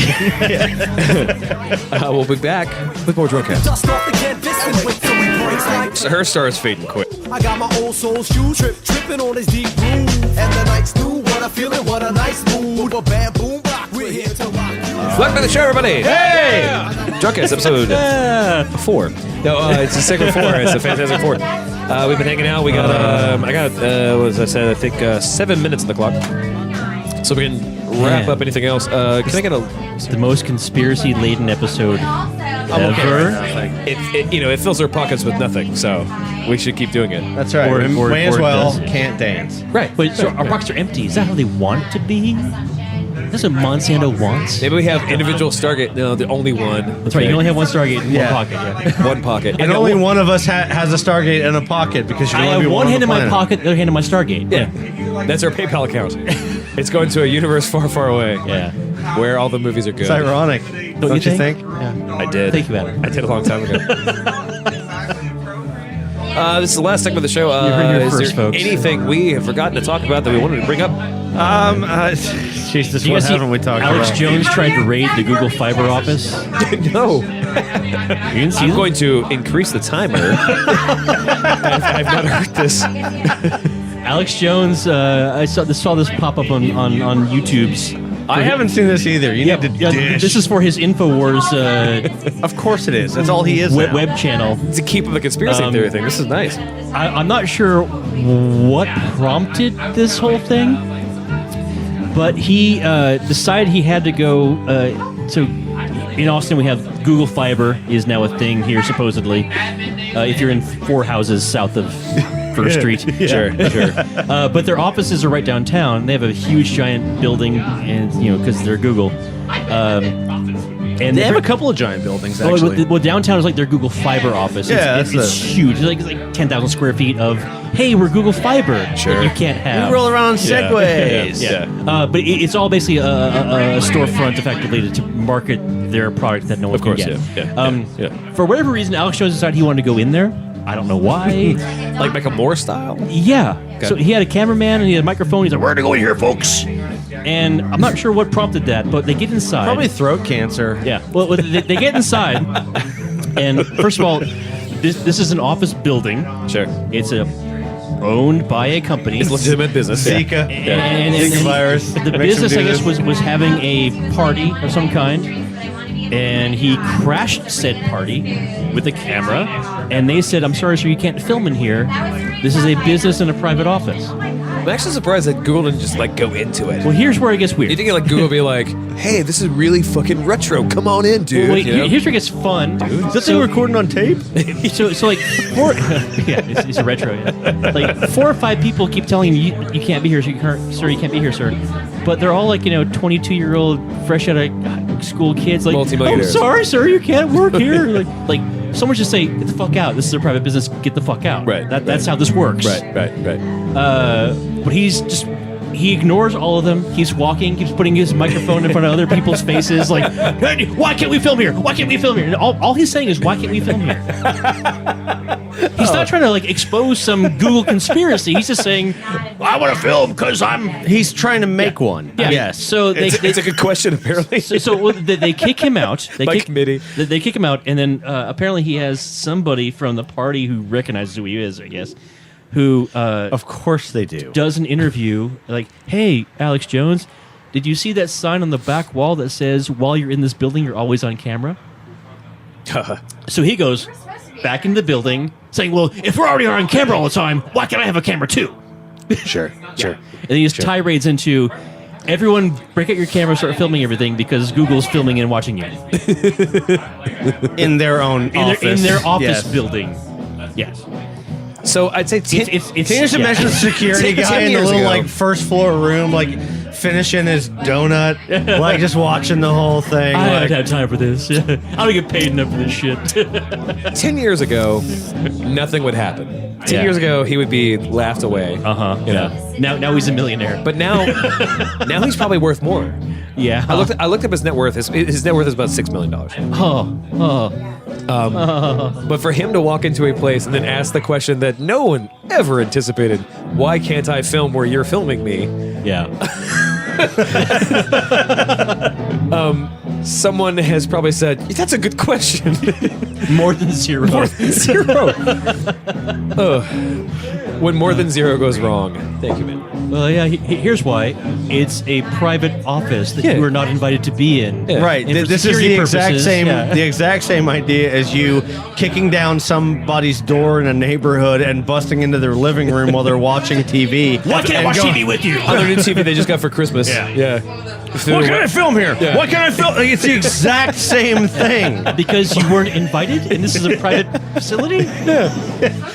We'll be back with more Drunk-Cast. Dust off the canvas and wait till we breaks like. So her star is fading quick. I got my old soul shoe tripping on his deep groove. And the night's new, what a feeling, what a nice mood. A bad boom rock, we're here to rock you. Welcome to the show, everybody. Hey! Drunk-Cast episode 4. No, it's the second 4. It's the Fantastic 4. We've been hanging out. We got, as I said, I think 7 minutes on the clock. So we can wrap up anything else. Can I get a... It's the most conspiracy-laden episode ever. It fills our pockets with nothing, so we should keep doing it. That's right. Or- May as or well does. can't dance. Right. But so our pockets are empty. Is that how they want it to be? That's what Monsanto wants. Maybe we have individual Stargate. No, the only one. That's right. You only have one Stargate in Yeah. one pocket. Yeah. one pocket. And only one of us has a Stargate in a pocket because you I can only have be one on hand the in my planet. pocket, the other hand in my Stargate. Yeah. That's our PayPal account. It's going to a universe far, far away. Yeah. Where all the movies are good. It's ironic, don't you think? Yeah. I did. Thank you, Adam. I did a long time ago. This is the last segment of the show. You heard it here is first, there folks. anything we have forgotten to talk about that we wanted to bring up? Jesus, Do you what guys see haven't we talked Alex about? Jones tried to raid the Google Fiber office? No. You didn't see I'm that? going to increase the timer. I've not heard this. Alex Jones, I saw this pop up on YouTube's. I haven't seen this either. You need to dish. This is for his Infowars Of course it is. That's all he is now. web channel. To keep up the conspiracy theory thing. This is nice. I'm not sure what prompted this whole thing, but he decided he had to go. So in Austin, we have Google Fiber is now a thing here, supposedly. If you're in 4 houses south of First Street. Sure. But their offices are right downtown. They have a huge, giant building, and because they're Google. And They have a couple of giant buildings, actually. well, downtown is like their Google Fiber office. Yeah, it's that's huge. It's like 10,000 square feet of, hey, we're Google Fiber. Sure. That you can't have. We roll around segways. Yeah. But it's all basically a storefront, effectively, to market their product that no one Of course, can get. yeah. For whatever reason, Alex Jones decided he wanted to go in there. I don't know why. Like Michael Moore style? Yeah. Okay. So he had a cameraman and he had a microphone. He's like, "We're gonna go in here, folks." And I'm not sure what prompted that, but they get inside. Probably throat cancer. Yeah. Well, they get inside, and first of all, this is an office building. Sure. It's owned by a company. It's legitimate business. Zika. And Zika virus. The Makes business, them I do guess, this. was having a party of some kind, and he crashed said party with a camera, and they said, "I'm sorry, sir, you can't film in here. This is a business and a private office." I'm actually surprised that Google didn't just like go into it. Well, here's where it gets weird. You think like Google would be like, "Hey, this is really fucking retro. Come on in, dude." Wait, you know? here's where it gets fun. Is this thing recording on tape? So like 4, yeah, it's a retro. Yeah. Like 4 or 5 people keep telling him you can't be here, sir. You can't be here, sir. But they're all like 22-year-old, fresh out of school kids. Like, I'm Multi-millionaires. sorry, sir, you can't work here. like someone just say, get the fuck out. This is a private business. Get the fuck out. Right, That's how this works. Right. But he ignores all of them. He's walking, keeps putting his microphone in front of other people's faces, like, "Hey, why can't we film here? Why can't we film here?" And all he's saying is, "Why can't we film here?" He's not trying to like expose some Google conspiracy. He's just saying, "I want to film because I'm." He's trying to make one. Yeah. Yes. So It's a good question, apparently. so they kick him out. By committee. They kick him out, and then apparently he has somebody from the party who recognizes who he is, I guess, who Of course they do. does an interview like, "Hey, Alex Jones, did you see that sign on the back wall that says, 'While you're in this building, you're always on camera'?" So he goes back into the building saying, "Well, if we're already on camera all the time, why can't I have a camera too?" Sure. And he just tirades into, Everyone, break out your camera, start filming everything because Google's filming and watching you in their own office. in their office Yes. building. Yes, So I'd say Can you just imagine the security 10 guy in the years little ago. like first floor room, like finishing his donut, like just watching the whole thing? I like, haven't had time for this. I don't get paid enough for this shit. 10 years ago, nothing would happen. 10 Yeah. years ago, he would be laughed away. You know. Now he's a millionaire. But now he's probably worth more. yeah, I looked up his net worth. His net worth is about $6 million. But for him to walk into a place and then ask the question that no one ever anticipated, why can't I film where you're filming me? yeah. Someone has probably said, that's a good question. More than zero. Zero. When more than zero goes wrong. Thank you, man. Well, yeah. Here's why: it's a private office that Yeah. you are not invited to be in. Yeah. Right. And for This is security the exact purposes, same. yeah. The exact same idea as you kicking down somebody's door in a neighborhood and busting into their living room while they're watching TV. Why can't I and watch going, TV with you? On their new TV they just got for Christmas. Yeah. What can I film here? Yeah. What can I film? It's the exact same thing. Because you weren't invited, and this is a private facility.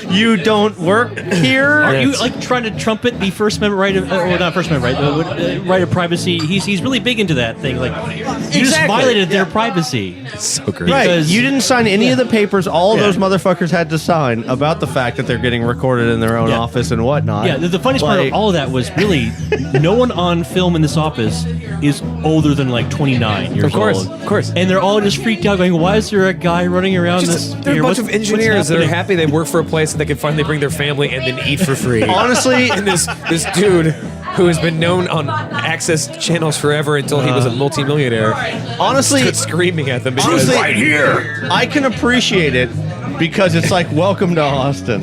You don't work here. Are you like trying to trumpet the First Amendment right of, or not First Amendment right, right of privacy? He's really big into that thing. Like you just Exactly. violated their privacy. So great. Right. Because- You didn't sign any of the papers all of Yeah. those motherfuckers had to sign about the fact that they're getting recorded in their own Yeah. office and whatnot. Yeah, the funniest part Like- of all of that was really no one on film in this office is older than like 29 years Of course, old. of course. And they're all just freaked out going, why is there a guy running around this? There are a here? bunch What's- of engineers what's that are happening?" happy they work for a place that they can finally bring their family and then eat for free. Honestly, And this dude who has been known on Access channels forever until he was a multimillionaire honestly, stood screaming at them because honestly, I can appreciate it because it's like welcome to Austin.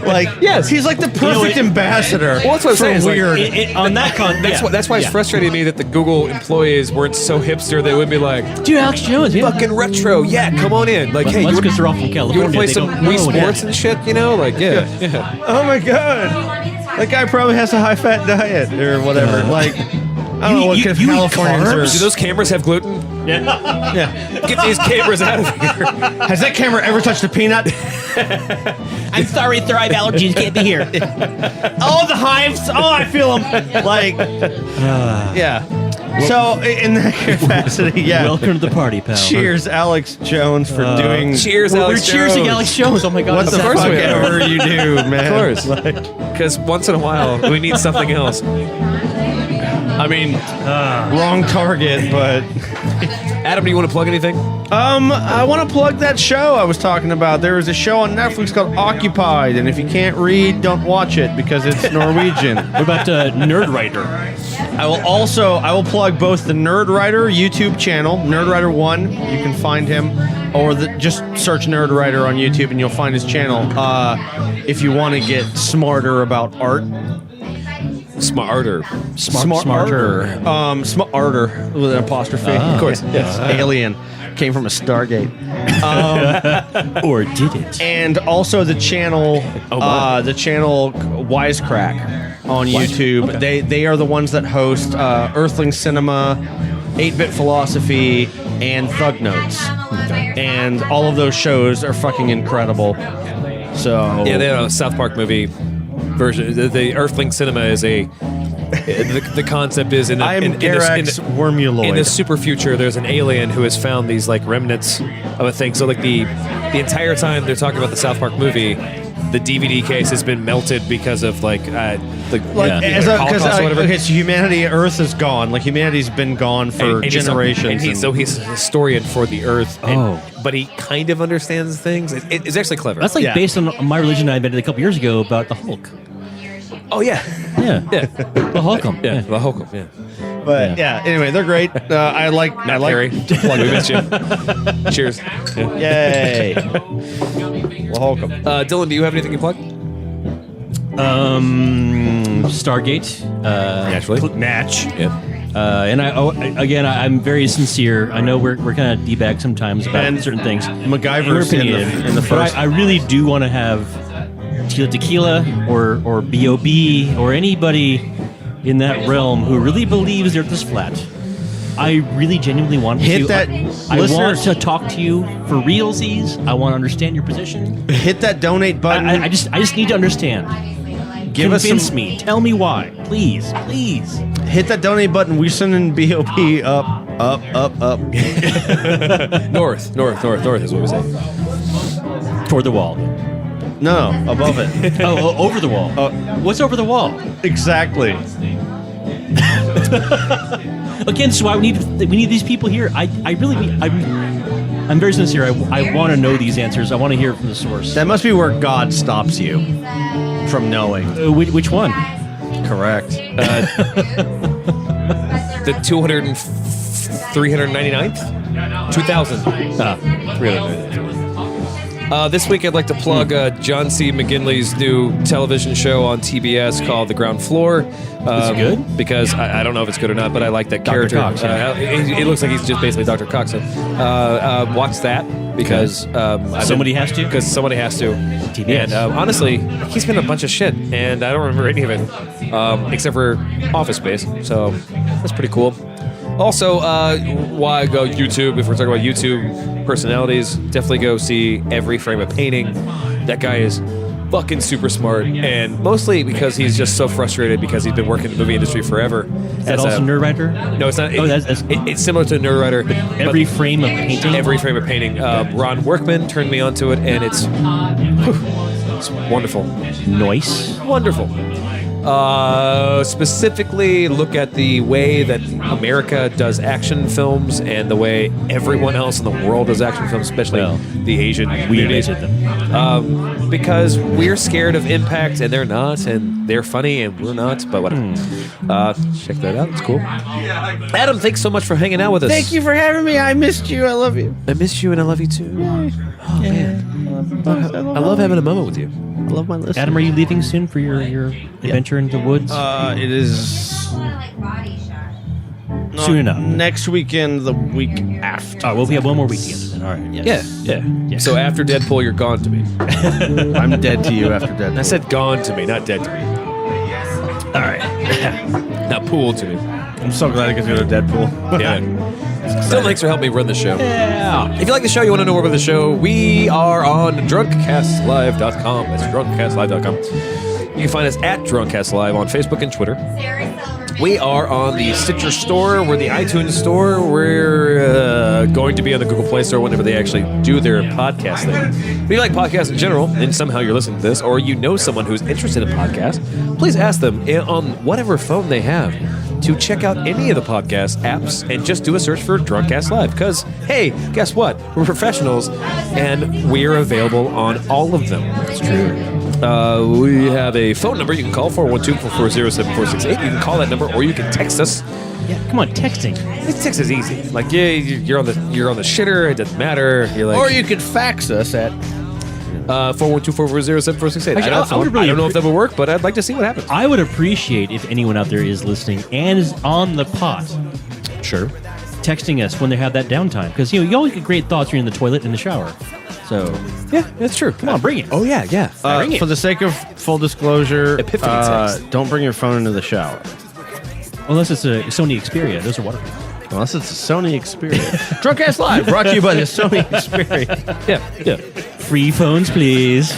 Like, Yes. he's like the perfect ambassador. Well, that's what I'm for saying, it's like- weird. On that con, that's why it's frustrating me that the Google employees weren't so hipster they would be like, Dude, Alex Jones, yeah. fucking retro, yeah, come on in. Like, hey, That's you because they're all from want California. to play they some don't know Wii that. Sports and shit, you know? Like, yeah. Oh my god, that guy probably has a high fat diet or whatever. Like, I don't know what you- kind of you eat Californians carbs? Do those cameras have gluten? Yeah. Get these cameras out of here. Has that camera ever touched a peanut? I'm sorry, if I have allergies, can't be here. Oh, the hives! Oh, I feel them. Like, yeah. So in that capacity, yeah. Welcome to the party, pal. Cheers, Alex Jones, for doing Cheers, We're Alex cheersing Jones. Alex Jones. Oh my god. what it's the that course fuck we are. ever you do, man. Of course. Because once in a while, we need something else. I mean, wrong target, but Adam, do you want to plug anything? I want to plug that show I was talking about. There is a show on Netflix called Occupied, and if you can't read, don't watch it because it's Norwegian. What about Nerd Writer? I will plug both the Nerd Writer YouTube channel, Nerd Writer 1, you can find him, or just search Nerd Writer on YouTube and you'll find his channel. If you want to get smarter about art. Smarter. Smarter with an apostrophe. Of course, yes. Alien came from a Stargate. Or did it? And also the channel, the channel Wisecrack on YouTube. Okay. They are the ones that host Earthling Cinema, 8-Bit Philosophy, and Thug Notes. And all of those shows are fucking incredible. So Yeah, they had a South Park movie version. The Earthling Cinema is the concept is in I am Garax Wormuloid. In the super future, there's an alien who has found these like remnants of a thing. So like the entire time they're talking about the South Park movie, the DVD case has been melted because of like the Holocaust or whatever. Okay, so humanity, Earth is gone. Like humanity's been gone for generations. So he's a historian for the Earth. Oh. But he kind of understands things. It's actually clever. That's like Yeah. based on my religion I invented a couple years ago about the Hulk. oh yeah, Yeah. yeah, The Hulkum. yeah. The Hulk. Yeah. But yeah, anyway, they're great. I like Harry, plug. We missed you. Cheers. Yay. Welcome. Dylan, do you have anything to plug? Stargate. Naturally. Natch. Yeah. And I'm very sincere. I know we're kind of D-bag sometimes about And certain things. MacGyver's We're in the opinionated. first. But I really do want to have Tequila or B.O.B. or anybody in that realm who really believes the Earth is flat, I really genuinely want Hit to. that- I want listeners- to talk to you for realsies. I want to understand your position. Hit that donate button. I just need to understand. Give us Convince some- me. Tell me why, please, please. Hit that donate button. We're sending BOP up. North is what we say. Toward the wall. No, above it. Over the wall. What's over the wall? Exactly. Again, so we need these people here. I'm very sincere. I want to know these answers. I want to hear it from the source. That must be where God stops you from knowing. Which one? Correct. The 399th? 2000. 399th. This week, I'd like to plug John C. McGinley's new television show on TBS called The Ground Floor. Is it good? Because I don't know if it's good or not, but I like that Dr. character. Cox, yeah. It looks like he's just basically Dr. Cox. So, watch that because Somebody has to? Because somebody has to. TBS. And honestly, he's been a bunch of shit, and I don't remember any of it except for Office Space. So that's pretty cool. Also, why go YouTube? If we're talking about YouTube personalities, definitely go see Every Frame of Painting. That guy is fucking super smart, and mostly because he's just so frustrated because he's been working in the movie industry forever. Is that also Nerdwriter? No, it's not. Oh, that's It's similar to Nerdwriter. Every frame of painting. Every Frame of Painting. Ron Workman turned me onto it, and it's wonderful. Noise. Wonderful. Specifically, look at the way that America does action films and the way everyone else in the world does action films, especially the Asian We community. invented them. Because we're scared of impact and they're not, and they're funny and we're not, but whatever. Check that out. It's cool. Adam, thanks so much for hanging out with us. Thank you for having me. I missed you. I love you. I missed you and I love you too. Oh, man. I love having a moment with you. I love my listeners. Adam, are you leaving soon for your adventure into the woods? It is Soon enough. next weekend, the week after. Oh, well, we have one more week together then. All right. Yes. Yeah. So after Deadpool, you're gone to me. I'm dead to you after Deadpool. I said gone to me, not dead to me. All right. Not pool to me. I'm so glad I get to go to Deadpool. Yeah. Still, thanks for helping me run the show. Yeah. If you like the show, you want to know more about the show, we are on drunkcastlive.com. That's drunkcastlive.com. You can find us at drunkcastlive on Facebook and Twitter. We are on the Stitcher store. We're the iTunes store. We're going to be on the Google Play Store whenever they actually do their podcast thing. If you like podcasts in general, and somehow you're listening to this, or you know someone who's interested in podcasts, please ask them on whatever phone they have to check out any of the podcast apps and just do a search for Drunkcast Live. Because, hey, guess what? We're professionals, and we're available on all of them. That's true. We have a phone number you can call, 412-440-7468. You can call that number, or you can text us. Yeah. Come on, texting. Text is easy. Like, yeah, you're on the shitter. It doesn't matter. You're like, Or you could fax us at 412-440-7468. Actually, I would really I don't know if that would work, but I'd like to see what happens. I would appreciate if anyone out there is listening and is on the pot, Sure. texting us when they have that downtime. Because, you always get great thoughts when you're in the toilet and the shower. So, Yeah, that's true. come on, bring it. Oh, yeah. Bring it. for the sake of full disclosure, Epiphany text. don't bring your phone into the shower. Unless it's a Sony Xperia. Those are waterproof. Unless it's a Sony Xperia. Drunkcast Live, brought to you by the Sony Xperia. Yeah. Free phones, please.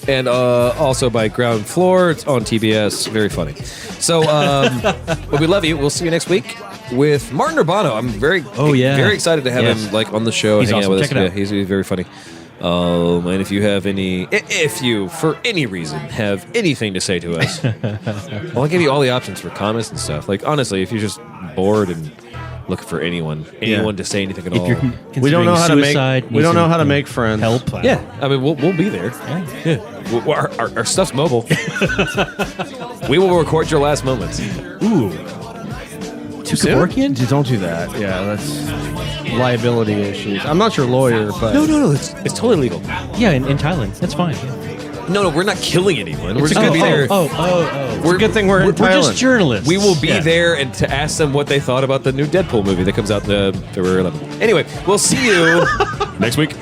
And also by Ground Floor. It's on TBS. Very funny. So, but we love you. We'll see you next week with Martin Urbano. I'm very excited to have him on the show He's and hang awesome. out with Check us. it out. Yeah, he's very funny. And if you for any reason have anything to say to us, well, I'll give you all the options for comments and stuff. Like, honestly, if you're just bored and looking for anyone to say anything at all. If you're We don't know how to suicide, make. We don't know how to make friends. help. Yeah, I mean, we'll be there. Yeah. Our stuff's mobile. We will record your last moments. Ooh. Too Kevorkian? Don't do that. Yeah, that's liability issues. I'm not your lawyer, but No. It's totally legal. Yeah, in Thailand. That's fine. Yeah. No, we're not killing anyone. We're It's just a going to good be there. it's a good thing we're in We're just Thailand. journalists. We will be Yeah. there and to ask them what they thought about the new Deadpool movie that comes out February 11th. Anyway, we'll see you next week.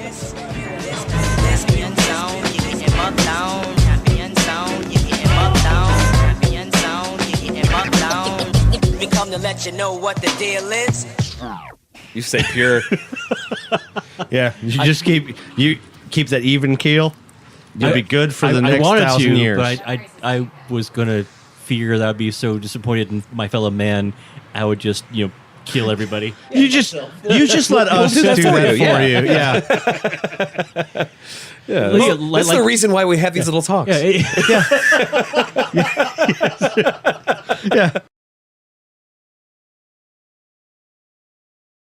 Lesbian sound, you get him up down. Happy and sound, you get him up down. Happy and sound. let you know what the deal is. You say pure. Yeah, you keep that even keel. You'll be good for the next 1,000 years. But I was gonna figure that I'd be so disappointed in my fellow man, I would just kill everybody. You just let us do that for you. Yeah. Yeah, Well, that's the reason why we have these little talks. Yeah. Yeah.